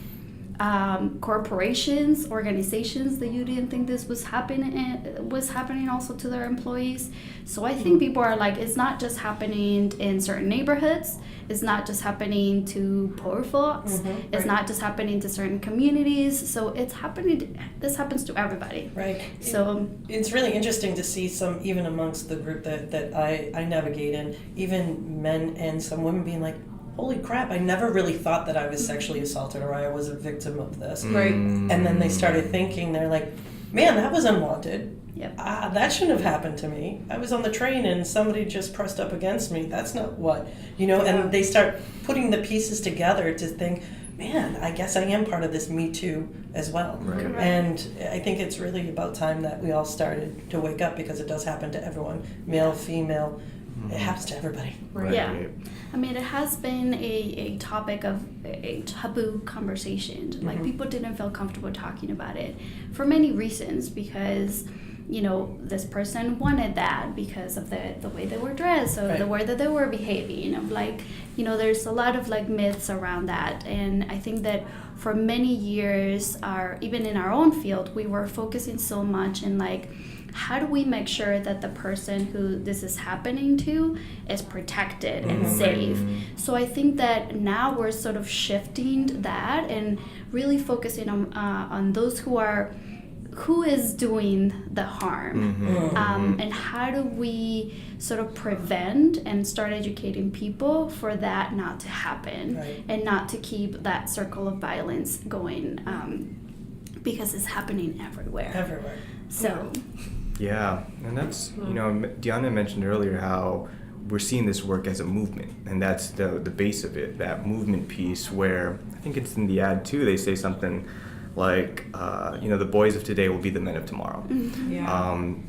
corporations, organizations that you didn't think this was happening also to their employees. So I think people are like, it's not just happening in certain neighborhoods, it's not just happening to poor folks, it's not just happening to certain communities, so this happens to everybody. Right. So it's really interesting to see some, even amongst the group that I navigate in, even men and some women being like, holy crap, I never really thought that I was sexually assaulted or I was a victim of this. Right. And then they started thinking, they're like, man, that was unwanted. Yep. That shouldn't have happened to me. I was on the train and somebody just pressed up against me. That's not what, and they start putting the pieces together to think, man, I guess I am part of this Me Too as well. Right. And I think it's really about time that we all started to wake up, because it does happen to everyone, male, female. It happens to everybody. Right. Yeah. I mean, it has been a topic of a taboo conversation. Like, people didn't feel comfortable talking about it for many reasons, because, this person wanted that because of the way they were dressed or the way that they were behaving. There's a lot of myths around that. And I think that for many years, even in our own field, we were focusing so much in how do we make sure that the person who this is happening to is protected and safe? So I think that now we're sort of shifting that and really focusing on those who is doing the harm, and how do we sort of prevent and start educating people for that not to happen, and not to keep that circle of violence going, because it's happening everywhere. So yeah, and that's, Deanna mentioned earlier how we're seeing this work as a movement, and that's the base of it, that movement piece, where I think it's in the ad too, they say something like, the boys of today will be the men of tomorrow.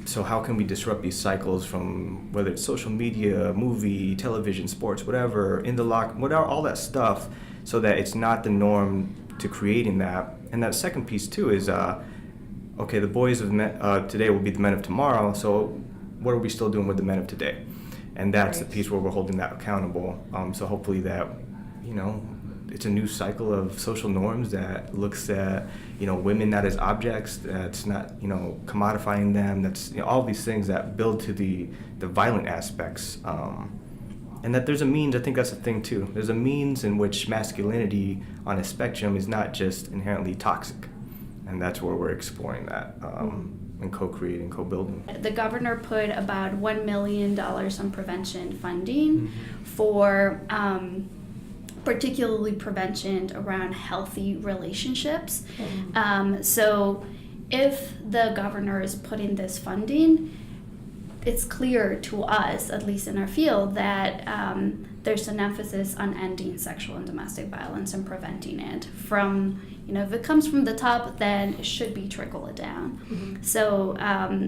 So how can we disrupt these cycles from whether it's social media, movie, television, sports, whatever, whatever, all that stuff, so that it's not the norm to creating that. And that second piece too is, the boys of today will be the men of tomorrow, so what are we still doing with the men of today? And that's the piece where we're holding that accountable. So hopefully that, it's a new cycle of social norms that looks at, women not as objects, that's not, commodifying them, that's, all these things that build to the violent aspects. And that there's a means, I think that's the thing too, there's a means in which masculinity on a spectrum is not just inherently toxic. And that's where we're exploring that and co-creating, co-building. The governor put about $1 million on prevention funding for particularly prevention around healthy relationships. So if the governor is putting this funding, it's clear to us, at least in our field, that there's an emphasis on ending sexual and domestic violence and preventing it from, if it comes from the top, then it should be trickle down. So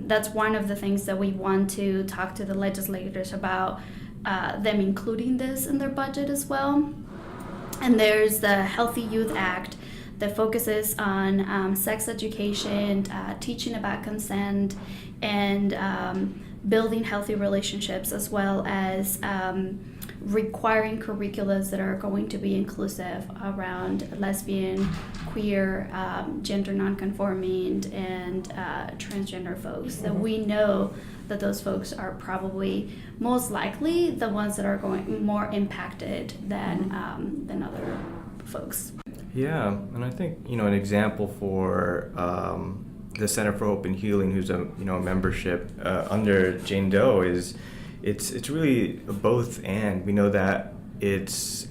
that's one of the things that we want to talk to the legislators about, them including this in their budget as well. And there's the Healthy Youth Act that focuses on sex education, teaching about consent, and building healthy relationships, as well as requiring curriculums that are going to be inclusive around lesbian, queer, gender nonconforming, and transgender folks. That we know that those folks are probably most likely the ones that are going more impacted than other folks. Yeah, and I think an example for the Center for Hope and Healing, who's a membership under Jane Doe, is it's really both and. We know that it's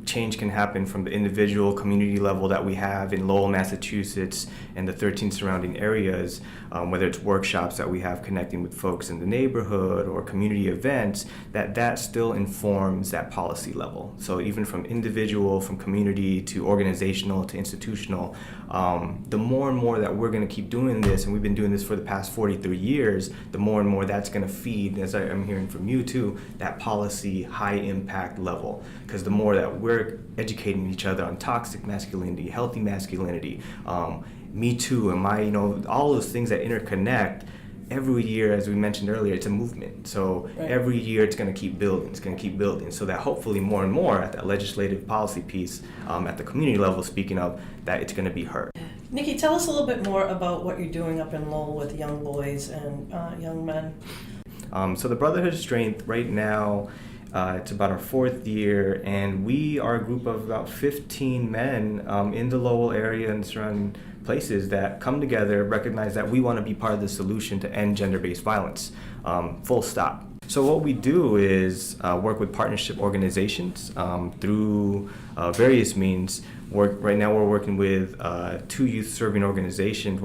change can happen from the individual community level that we have in Lowell, Massachusetts, and the 13 surrounding areas, whether it's workshops that we have connecting with folks in the neighborhood or community events, that still informs that policy level. So even from individual, from community to organizational to institutional, the more and more that we're going to keep doing this, and we've been doing this for the past 43 years, the more and more that's going to feed, as I'm hearing from you too, that policy high impact level. Because the more that we're educating each other on toxic masculinity, healthy masculinity, Me Too, and all those things that interconnect, every year, as we mentioned earlier, it's a movement. So every year it's going to keep building, so that hopefully more and more at that legislative policy piece, at the community level, speaking of, that it's going to be heard. Nikki, tell us a little bit more about what you're doing up in Lowell with young boys and young men. So the Brotherhood of Strength right now, it's about our 4th year, and we are a group of about 15 men in the Lowell area and surrounding places that come together, recognize that we want to be part of the solution to end gender-based violence, full stop. So what we do is work with partnership organizations through various means. Right now we're working with 2 youth-serving organizations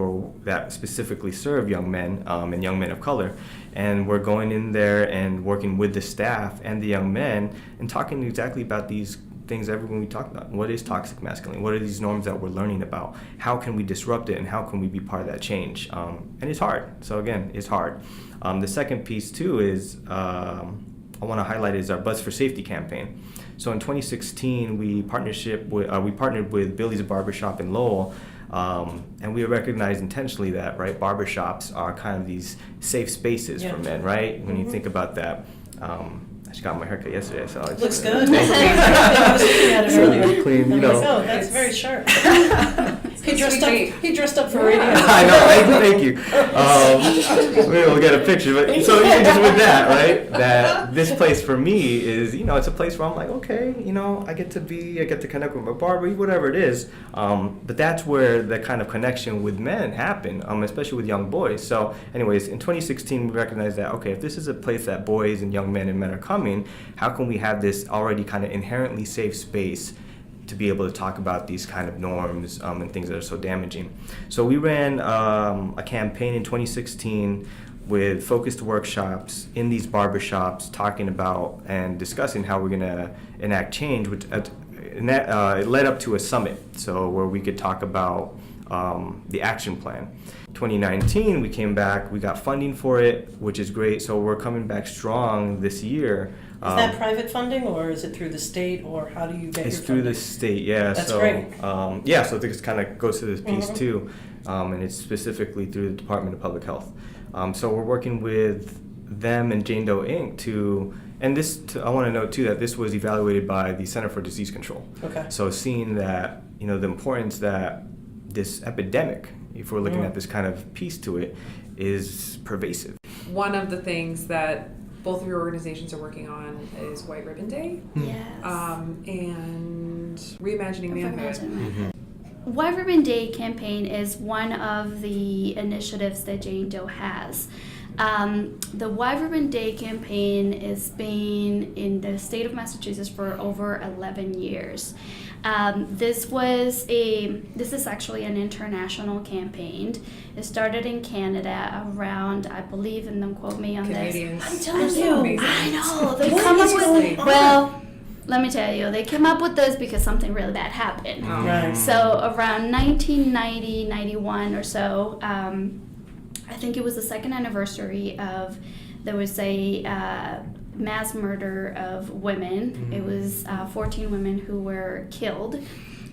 that specifically serve young men and young men of color. And we're going in there and working with the staff and the young men and talking exactly about these things everyone we talk about. What is toxic masculinity? What are these norms that we're learning about? How can we disrupt it, and how can we be part of that change? And it's hard. So again, it's hard. The second piece too is I want to highlight is our Buzz for Safety campaign. So in 2016, we partnered with Billy's Barbershop in Lowell. And we recognize intentionally that, barbershops are kind of these safe spaces for men, right? When you think about that. I just got my haircut yesterday, so it's looks good. I was looking at it earlier. Clean, that's very sharp. He dressed up for radio. I know, thank you. Maybe we'll get a picture. But so even just with that, right? That this place for me is, it's a place where I'm like, okay, I get to connect with my barber, whatever it is. But that's where the kind of connection with men happen, especially with young boys. So anyways, in 2016, we recognized that, okay, if this is a place that boys and young men and men are coming, how can we have this already kind of inherently safe space to be able to talk about these kind of norms and things that are so damaging. So we ran a campaign in 2016 with focused workshops in these barbershops talking about and discussing how we're going to enact change, which it led up to a summit, so where we could talk about the action plan. 2019, we came back, we got funding for it, which is great, so we're coming back strong this year. Is that private funding, or is it through the state, or how do you get your funding? It's through the state, yeah. That's so, great. So this kind of goes to this piece too, and it's specifically through the Department of Public Health. So we're working with them and Doe Inc. I want to note too that this was evaluated by the Center for Disease Control. Okay. So seeing that, the importance that this epidemic, if we're looking at this kind of piece to it, is pervasive. One of the things that both of your organizations are working on is White Ribbon Day. Yes. And Reimagining Manhood. White Ribbon Day campaign is one of the initiatives that Doe has. The White Ribbon Day campaign has been in the state of Massachusetts for over 11 years. This is actually an international campaign. It started in Canada around, I believe, and don't quote me on Canadians. this. I'm telling you. I know. They come up with, well, let me tell you, they came up with this because something really bad happened. Right. So around 1990, 91 or so, I think it was the second anniversary of, there was a mass murder of women. It was 14 women who were killed.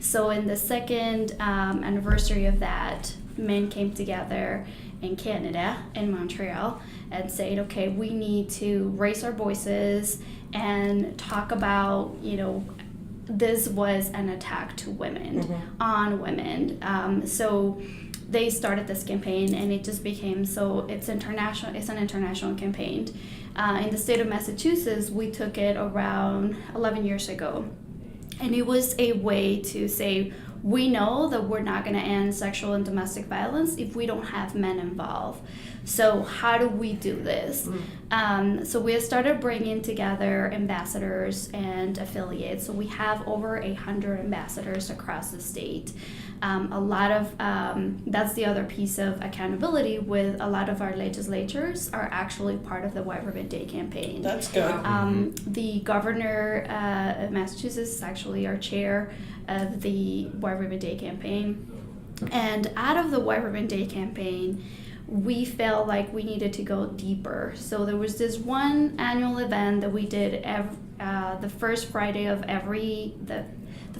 So in the second anniversary of that, men came together in Canada, in Montreal, and said, okay, we need to raise our voices and talk about, this was an attack to women, on women. So they started this campaign, and it just became it's international. It's an international campaign. In the state of Massachusetts, we took it around 11 years ago, and it was a way to say, we know that we're not going to end sexual and domestic violence if we don't have men involved. So how do we do this? So we started bringing together ambassadors and affiliates. So we have over 100 ambassadors across the state. A lot of that's the other piece of accountability. With a lot of our legislatures are actually part of the White Ribbon Day campaign. That's good. The governor of Massachusetts is actually our chair of the White Ribbon Day campaign. And out of the White Ribbon Day campaign, we felt like we needed to go deeper. So there was this one annual event that we did the first Friday of the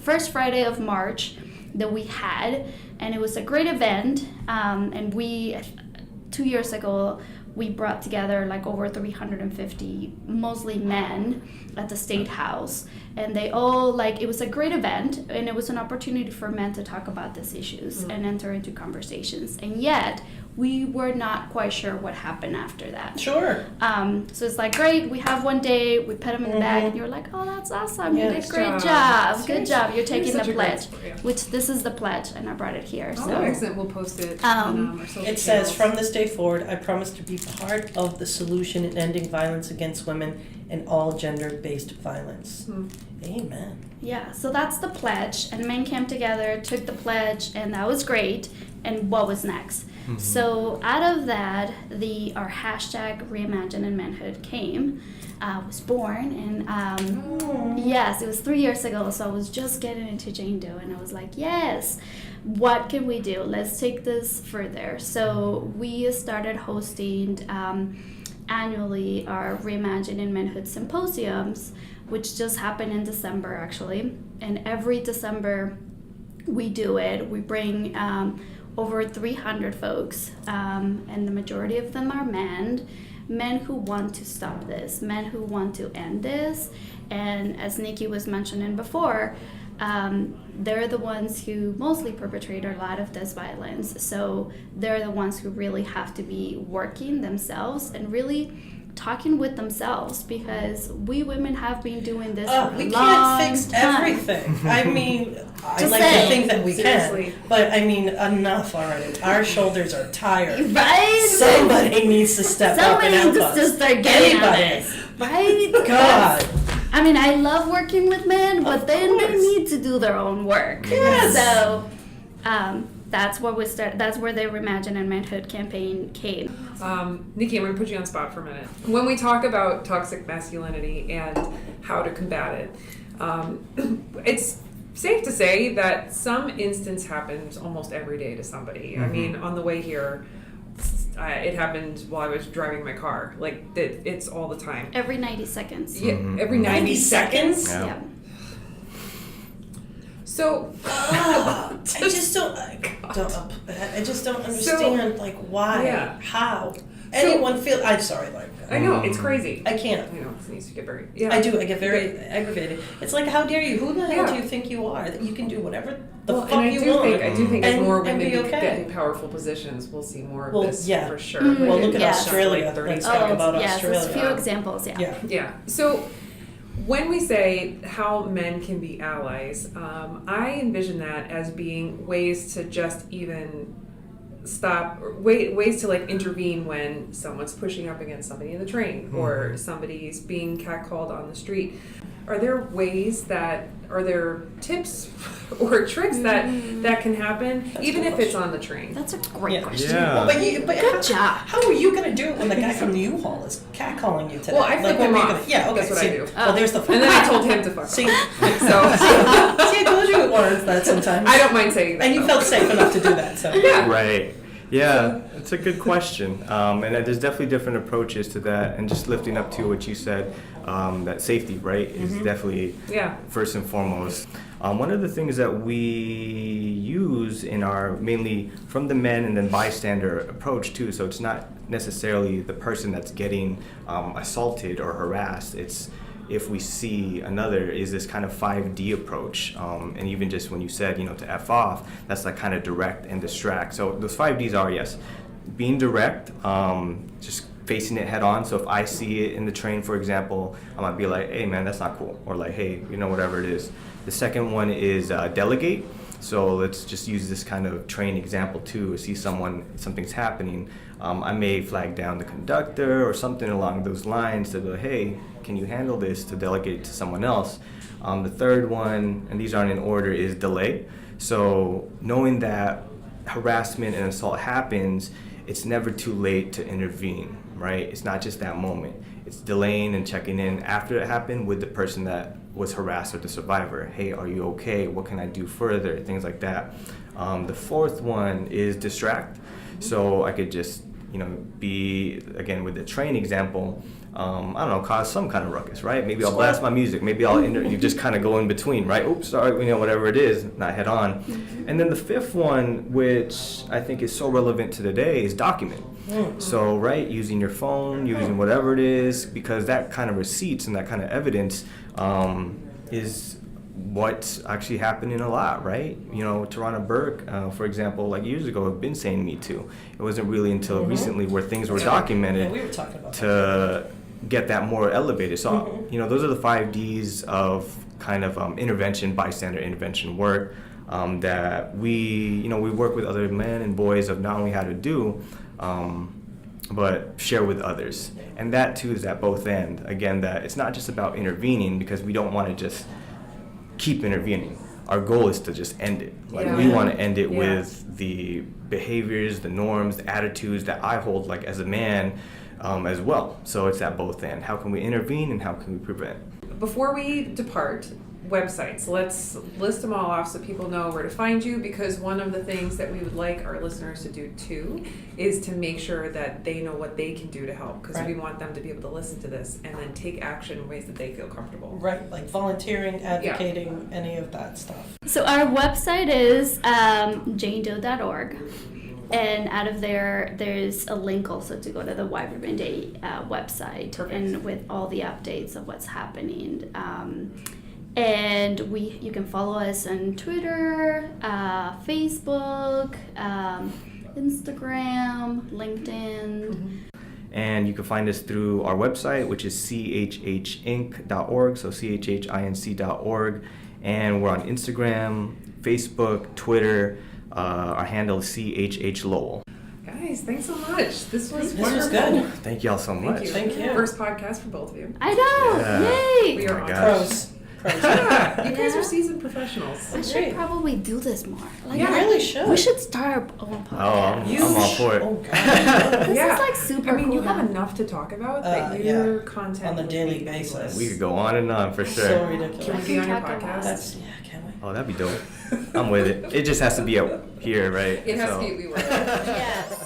first Friday of March that we had, and it was a great event. And 2 years ago, we brought together like over 350, mostly men, at the State House. And they all, it was a great event, and it was an opportunity for men to talk about these issues and enter into conversations. And yet, we were not quite sure what happened after that. Sure. So it's like, great, we have one day, we pet them in the back, and you're like, oh, that's awesome, you did a great job. Good job, you're taking the pledge, which this is the pledge, and I brought it here. Oh, so. excellent, we'll post it on our social It says, channels. from this day forward, I promise to be part of the solution in ending violence against women and all gender-based violence. Amen. Yeah, so that's the pledge, and men came together, took the pledge, and that was great. And what was next? So out of that, our hashtag Reimagining Manhood was born, and yes, it was 3 years ago. So I was just getting into Doe, and I was like, yes, what can we do? Let's take this further. So we started hosting annually our Reimagining Manhood symposiums, which just happened in December actually. And every December we do it. We bring over 300 folks, and the majority of them are men who want to stop this, men who want to end this. And as Nikki was mentioning before, they're the ones who mostly perpetrate a lot of this violence. So they're the ones who really have to be working themselves and really talking with themselves, because we women have been doing this for a we long can't fix time. everything. I mean, I Just like saying. to think that we Seriously. can, but I mean, enough already. Our shoulders are tired. Right? Somebody needs to step up and Somebody help needs us. to start getting on Anybody. this. Right? God. I mean, I love working with men, but Of then they course. need to do their own work. Yes. So that's what we start. That's where the Reimagine and Manhood campaign came. Nikki, I'm going to put you on the spot for a minute. When we talk about toxic masculinity and how to combat it, it's safe to say that some instance happens almost every day to somebody. I mean, on the way here, it happened while I was driving my car. Like, it's all the time. Every 90 seconds. Yeah, every 90 seconds. Yeah. Yeah. So, I just don't understand, like, why, Yeah. how. Anyone feel, I'm sorry, like, I know, it's crazy. I can't. You know, it needs to get very, yeah. I do, I get very aggravated. It's like, how dare you? Who the hell Yeah. do you think you are? That you can do whatever the Well, fuck and I you do want. think as and- more and women be okay. get in powerful positions, we'll see more of Well, this yeah. for sure. Mhm. Well, look at Yes. Australia. Let's talk about yes, Australia. there's a few examples, yeah. Yeah. Yeah. So when we say how men can be allies, I envision that as being ways to just even stop, or ways to like intervene when someone's pushing up against somebody in the train or somebody's being catcalled on the street. Are there tips or tricks that can happen, That's even a good if it's question. on the train? That's a great Yeah. question. Yeah. But Good job. How are you gonna do it when the guy from the U-Haul is catcalling you today? Well, I flip what him were you off. gonna- Yeah, okay. That's what see, I do. Well, there's the. And then I told him to fuck See, off. see, So I told you it warrants that sometimes. I don't mind saying that. And you though. felt safe enough to do that, so. Yeah. Right. Yeah, it's a good question. And there's definitely different approaches to that. And just lifting up to what you said, that safety, right, is definitely Yeah. first and foremost. One of the things that we use in our, mainly from the men and then bystander approach too, so it's not necessarily the person that's getting assaulted or harassed, it's if we see another, is this kind of 5D approach. And even just when you said, to F off, that's like kind of direct and distract. So those 5Ds are, yes, being direct, just facing it head on. So if I see it in the train, for example, I might be like, hey man, that's not cool. Or like, hey, whatever it is. The second one is delegate. So let's just use this kind of train example too. See something's happening. I may flag down the conductor or something along those lines to be like, hey, can you handle this, to delegate it to someone else. The third one, and these aren't in order, is delay. So knowing that harassment and assault happens, it's never too late to intervene, right? It's not just that moment. It's delaying and checking in after it happened with the person that was harassed or the survivor. Hey, are you okay? What can I do further? Things like that. The fourth one is distract. So I could just, be, again, with the train example, I don't know, cause some kind of ruckus, right? Maybe I'll blast my music. Maybe you just kind of go in between, right? Oops, sorry, whatever it is, not head on. And then the fifth one, which I think is so relevant to today, is document. So, right, using your phone, using whatever it is, because that kind of receipts and that kind of evidence is what's actually happening a lot, right? Tarana Burke, for example, like years ago, have been saying Me Too. It wasn't really until recently where things were documented Yeah, we were talking about to get that more elevated. So, those are the 5Ds of kind of intervention, bystander intervention work that we work with other men and boys of not only how to do, but share with others. And that too is at both ends. Again, that it's not just about intervening, because we don't want to just keep intervening. Our goal is to just end it. We want to end it with the behaviors, the norms, the attitudes that I hold like as a man as well. So it's at both ends. How can we intervene and how can we prevent? Before we depart, websites. Let's list them all off so people know where to find you, because one of the things that we would like our listeners to do too is to make sure that they know what they can do to help, because we want them to be able to listen to this and then take action in ways that they feel comfortable. Right, like volunteering, advocating, any of that stuff. So our website is janedoe.org. And out of there's a link also to go to the White Ribbon Day website. Perfect. And with all the updates of what's happening. And you can follow us on Twitter, Facebook, Instagram, LinkedIn. And you can find us through our website, which is chhinc.org, so chhinc.org. And we're on Instagram, Facebook, Twitter. Our handle is chhlowell. Guys, thanks so much. This was This was wonderful. good. Thank y'all so much. Thank you. First podcast for both of you. I know! Yeah. Yay! We are Oh my gosh. Pros. Yeah, you guys Yeah. are seasoned professionals. I should probably do this more. Like, You really should. We should start our own Oh, podcast. You I'm all for it. Oh, God. This Yeah. is like super I mean, you cool. have enough to talk about that yeah. your content On the would daily be basis. endless. We could go on and on for sure. So ridiculous. Can we be on your Talk about podcast? That's, yeah, can we? Oh, that'd be dope. I'm with it. It just has to be out here, right? It has So- to be. We were. Yes, yes.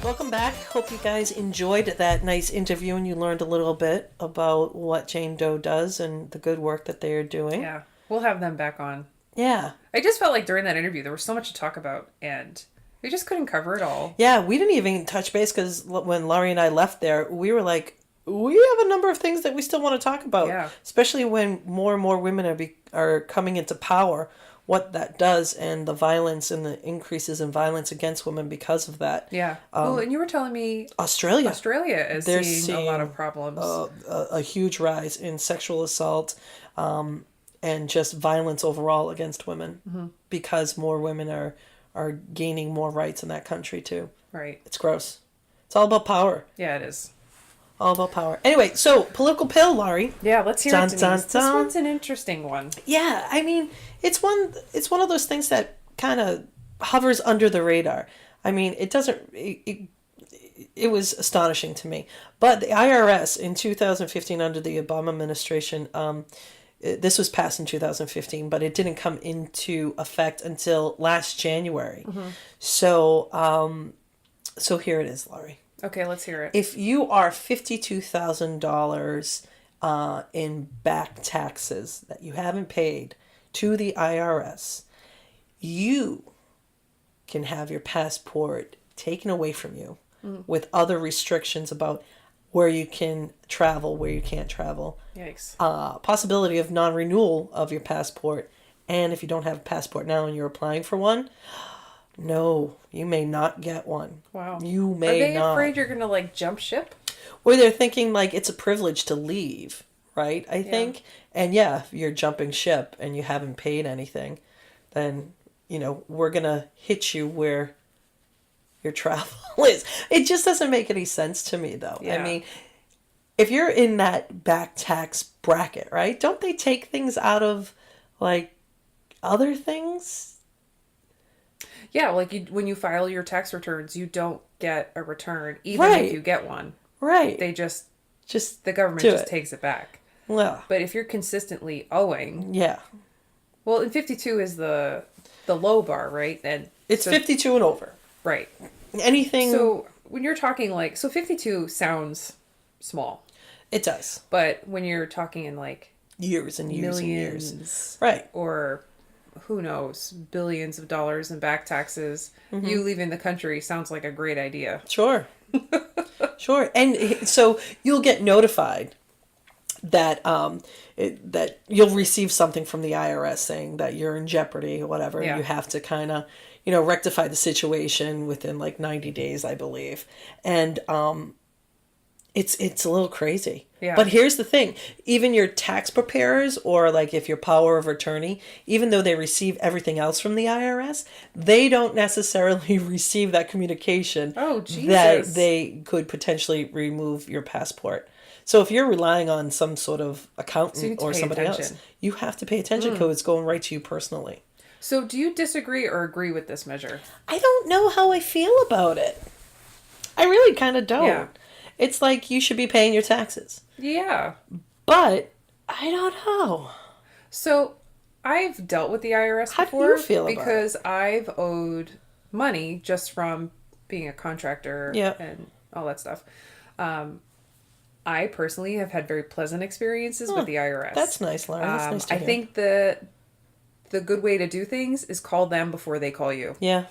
Welcome back. Hope you guys enjoyed that nice interview and you learned a little bit about what Jane Doe does and the good work that they are doing. Yeah, we'll have them back on. Yeah. I just felt like during that interview there was so much to talk about, and we just couldn't cover it all. Yeah, we didn't even touch base because when Laurie and I left there, we were like, we have a number of things that we still want to talk about. Yeah. Especially when more and more women are coming into power, what that does and the violence and the increases in violence against women because of that. Yeah. Well, and you were telling me Australia is They're seeing a lot of seeing, problems. a huge rise in sexual assault and just violence overall against women because more women are gaining more rights in that country too. Right. It's gross. It's all about power. Yeah, it is. All about power. Anyway, so political pill, Laurie. Yeah, let's hear Dun, it, Denise. dun, This dun. one's an interesting one. Yeah, I mean, it's one of those things that kind of hovers under the radar. I mean, it doesn't. It was astonishing to me. But the IRS in 2015 under the Obama administration, this was passed in 2015, but it didn't come into effect until last January. So, so here it is, Laurie. Okay, let's hear it. If you are $52,000 in back taxes that you haven't paid to the IRS, you can have your passport taken away from you with other restrictions about where you can travel, where you can't travel. Yikes. Possibility of non-renewal of your passport. And if you don't have a passport now and you're applying for one, no, you may not get one. Wow. You Are may they not. afraid you're going to, like, jump ship? Or they're thinking like it's a privilege to leave, right? I think. And yeah, if you're jumping ship and you haven't paid anything, then, we're going to hit you where your travel is. It just doesn't make any sense to me, though. Yeah. I mean, if you're in that back tax bracket, right? Don't they take things out of, like, other things? Yeah, like when you file your tax returns, you don't get a return, even Right. if you get one. Right. They just the government do just it. takes it back. Well, But if you're consistently owing, yeah. well, and 52 is the low bar, right? And It's so, 52 and over. right. Anything. So when you're talking like, so 52 sounds small, It does. but when you're talking in like Years and years millions, and years. Right. or who knows, billions of dollars in back taxes, you leaving the country sounds like a great idea. Sure. Sure. And so you'll get notified that that you'll receive something from the IRS saying that you're in jeopardy or whatever. Yeah. And you have to kind of, rectify the situation within like 90 days, I believe. And it's a little crazy. Yeah. But here's the thing. Even your tax preparers or like if your power of attorney, even though they receive everything else from the IRS, they don't necessarily receive that communication Oh, Jesus. that they could potentially remove your passport. So if you're relying on some sort of So you accountant need to or pay somebody else, attention. you have to pay attention because it's going right to you personally. So do you disagree or agree with this measure? I don't know how I feel about it. I really kind of don't. Yeah. It's like you should be paying your taxes. Yeah. But I don't know. So I've dealt with the IRS How do before you feel about because I've owed money just from being a contractor Yeah. and all that stuff. I personally have had very pleasant experiences with the IRS. That's nice, Lauren. That's nice to I hear. think the good way to do things is call them before they call you. Yeah.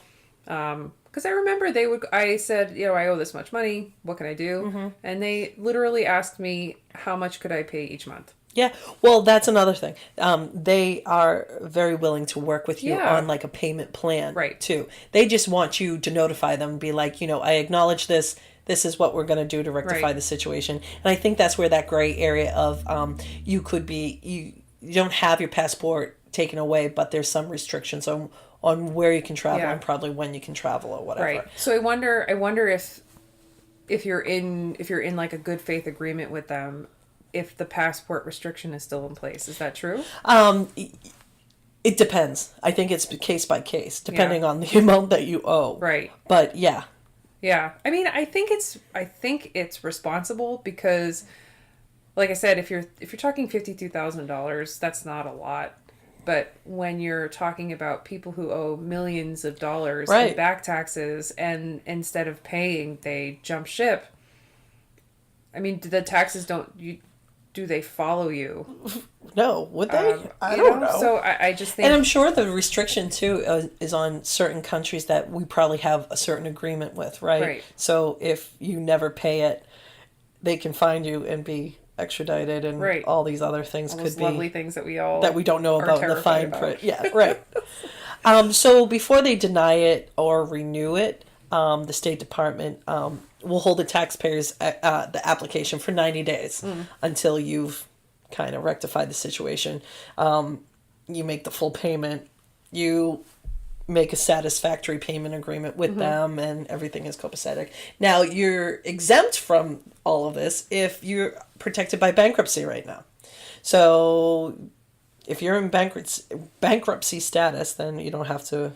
Because I remember I said, I owe this much money. What can I do? Mm-hmm. And they literally asked me, how much could I pay each month? Yeah, well, that's another thing. They are very willing to work with you Yeah. on like a payment plan, Right. too. They just want you to notify them, be like, I acknowledge this. This is what we're going to do to rectify Right. the situation. And I think that's where that gray area of you could be, you don't have your passport taken away, but there's some restrictions on where you can travel Yeah. and probably when you can travel or whatever. Right. So I wonder if you're in like a good faith agreement with them, if the passport restriction is still in place. Is that true? It depends. I think it's case by case, depending on the amount that you owe. Right. But yeah. Yeah. I mean, I think it's responsible because, like I said, if you're talking $52,000, that's not a lot. But when you're talking about people who owe millions of dollars Right. in back taxes, and instead of paying, they jump ship. I mean, the taxes do they follow you? No, would they? I don't know. So I just think... And I'm sure the restriction, too, is on certain countries that we probably have a certain agreement with, right? Right. So if you never pay it, they can find you and be extradited, and Right. all these other things all could those be... lovely things that we don't know are about in the terrified fine about. print. Yeah, right. So before they deny it or renew it, the State Department will hold the taxpayers the application for 90 days until you've kind of rectified the situation. You make the full payment. You make a satisfactory payment agreement with them, and everything is copacetic. Now, you're exempt from all of this if you're protected by bankruptcy right now. So if you're in bankruptcy status, then you don't have to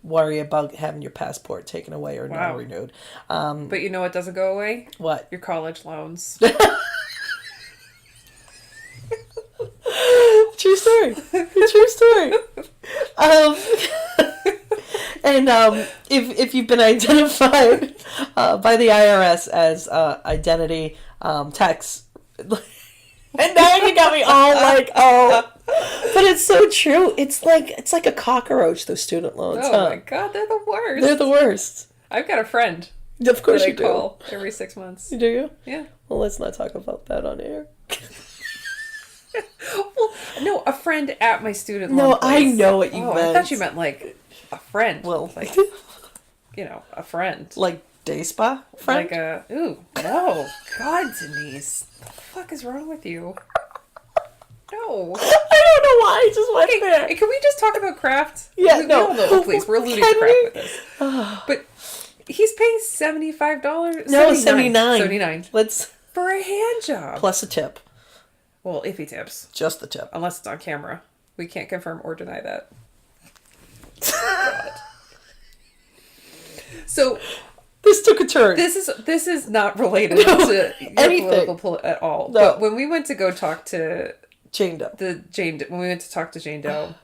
worry about having your passport taken away or not renewed. But you know what doesn't go away? What? Your college loans. True story. True story. And if you've been identified by the IRS as identity tax, and now you got me all like, oh, but it's so true. It's like a cockroach. Those student loans. Oh my god, they're the worst. They're the worst. I've got a friend Of course that you I do. call every 6 months. Do you? Yeah. Well, let's not talk about that on air. Well, no, a friend at my student loan No, I place. know what you I meant. thought you meant like a friend. Well, like, a friend. like day spa friend. Like ooh, no. God, Denise. What the fuck is wrong with you? No. I don't know why. I just went there. Hey, can we just talk about craft? Yeah, we no. all know, please. We're alluding to Can craft we? with this. But he's paying $75. No, 79. 79. Let's For a hand job. plus a tip. Well, if he tips. Just the tip. Unless it's on camera. We can't confirm or deny that. So This took a turn. this is not related to your anything. political at all. No. But when we went to go talk to Chained up. when we went to talk to Jane Doe,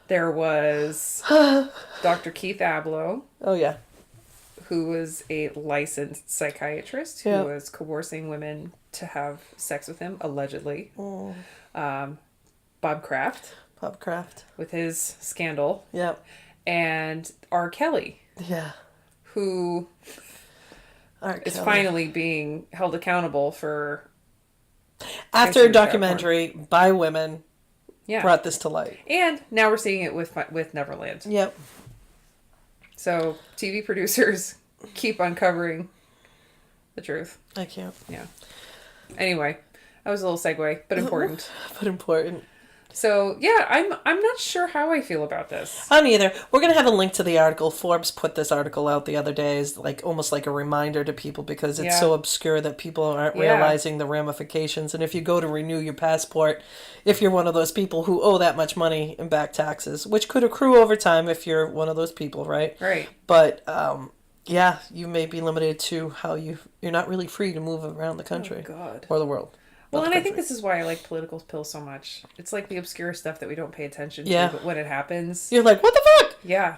there was Dr. Keith Abloh, Oh yeah. who was a licensed psychiatrist who Yeah. was coercing women to have sex with him, allegedly. Bob Kraft Bob Kraft. with his scandal, Yep. and R. Kelly, Yeah. who Alright, is finally being held accountable for after a documentary by women brought this to light. And now we're seeing it with Neverland. Yep. So TV producers keep uncovering the truth. I can't. Yeah. Anyway, that was a little segue, but important. But important. So yeah, I'm not sure how I feel about this. I don't either. We're gonna have a link to the article. Forbes put this article out the other day as almost like a reminder to people because it's so obscure that people aren't realizing the ramifications. And if you go to renew your passport, if you're one of those people who owe that much money in back taxes, which could accrue over time if you're one of those people, right? Right. But yeah, you may be limited to how you're not really free to move around the country God. or the world. Well, Not and the I think country. this is why I like political pills so much. It's like the obscure stuff that we don't pay attention Yeah. to, but when it happens, You're like, what the fuck? yeah,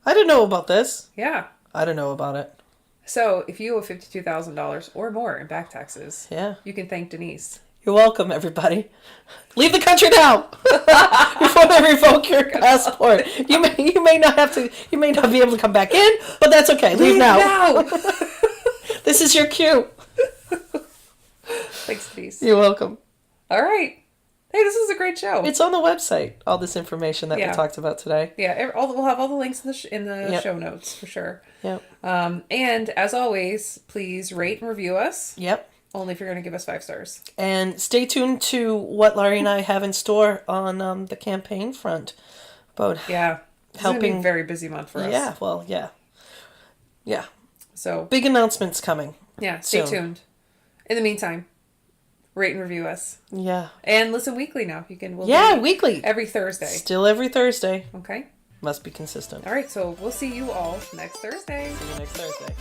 I didn't know about this. yeah. I didn't know about it. So if you owe $52,000 or more in back taxes, Yeah. you can thank Denise. You're welcome, everybody. Leave the country now before they revoke your passport. You may not have to. You may not be able to come back in, but that's okay. Leave now. This is your cue. Thanks, Denise. You're welcome. All right. Hey, this is a great show. It's on the website. All this information that we talked about today. Yeah, we'll have all the links in the Yep. show notes for sure. Yep. And as always, please rate and review us. Yep. Only if you're going to give us 5 stars. And stay tuned to what Laurie and I have in store on the campaign front. About This is gonna be helping. a very busy month for us. Yeah. Well. Yeah. Yeah. So Big announcements coming. yeah, stay soon. tuned. In the meantime, rate and review us. Yeah. And listen weekly now. We'll Yeah. do Weekly. every Thursday. Still every Thursday. Okay. Must be consistent. All right. So we'll see you all next Thursday. See you next Thursday.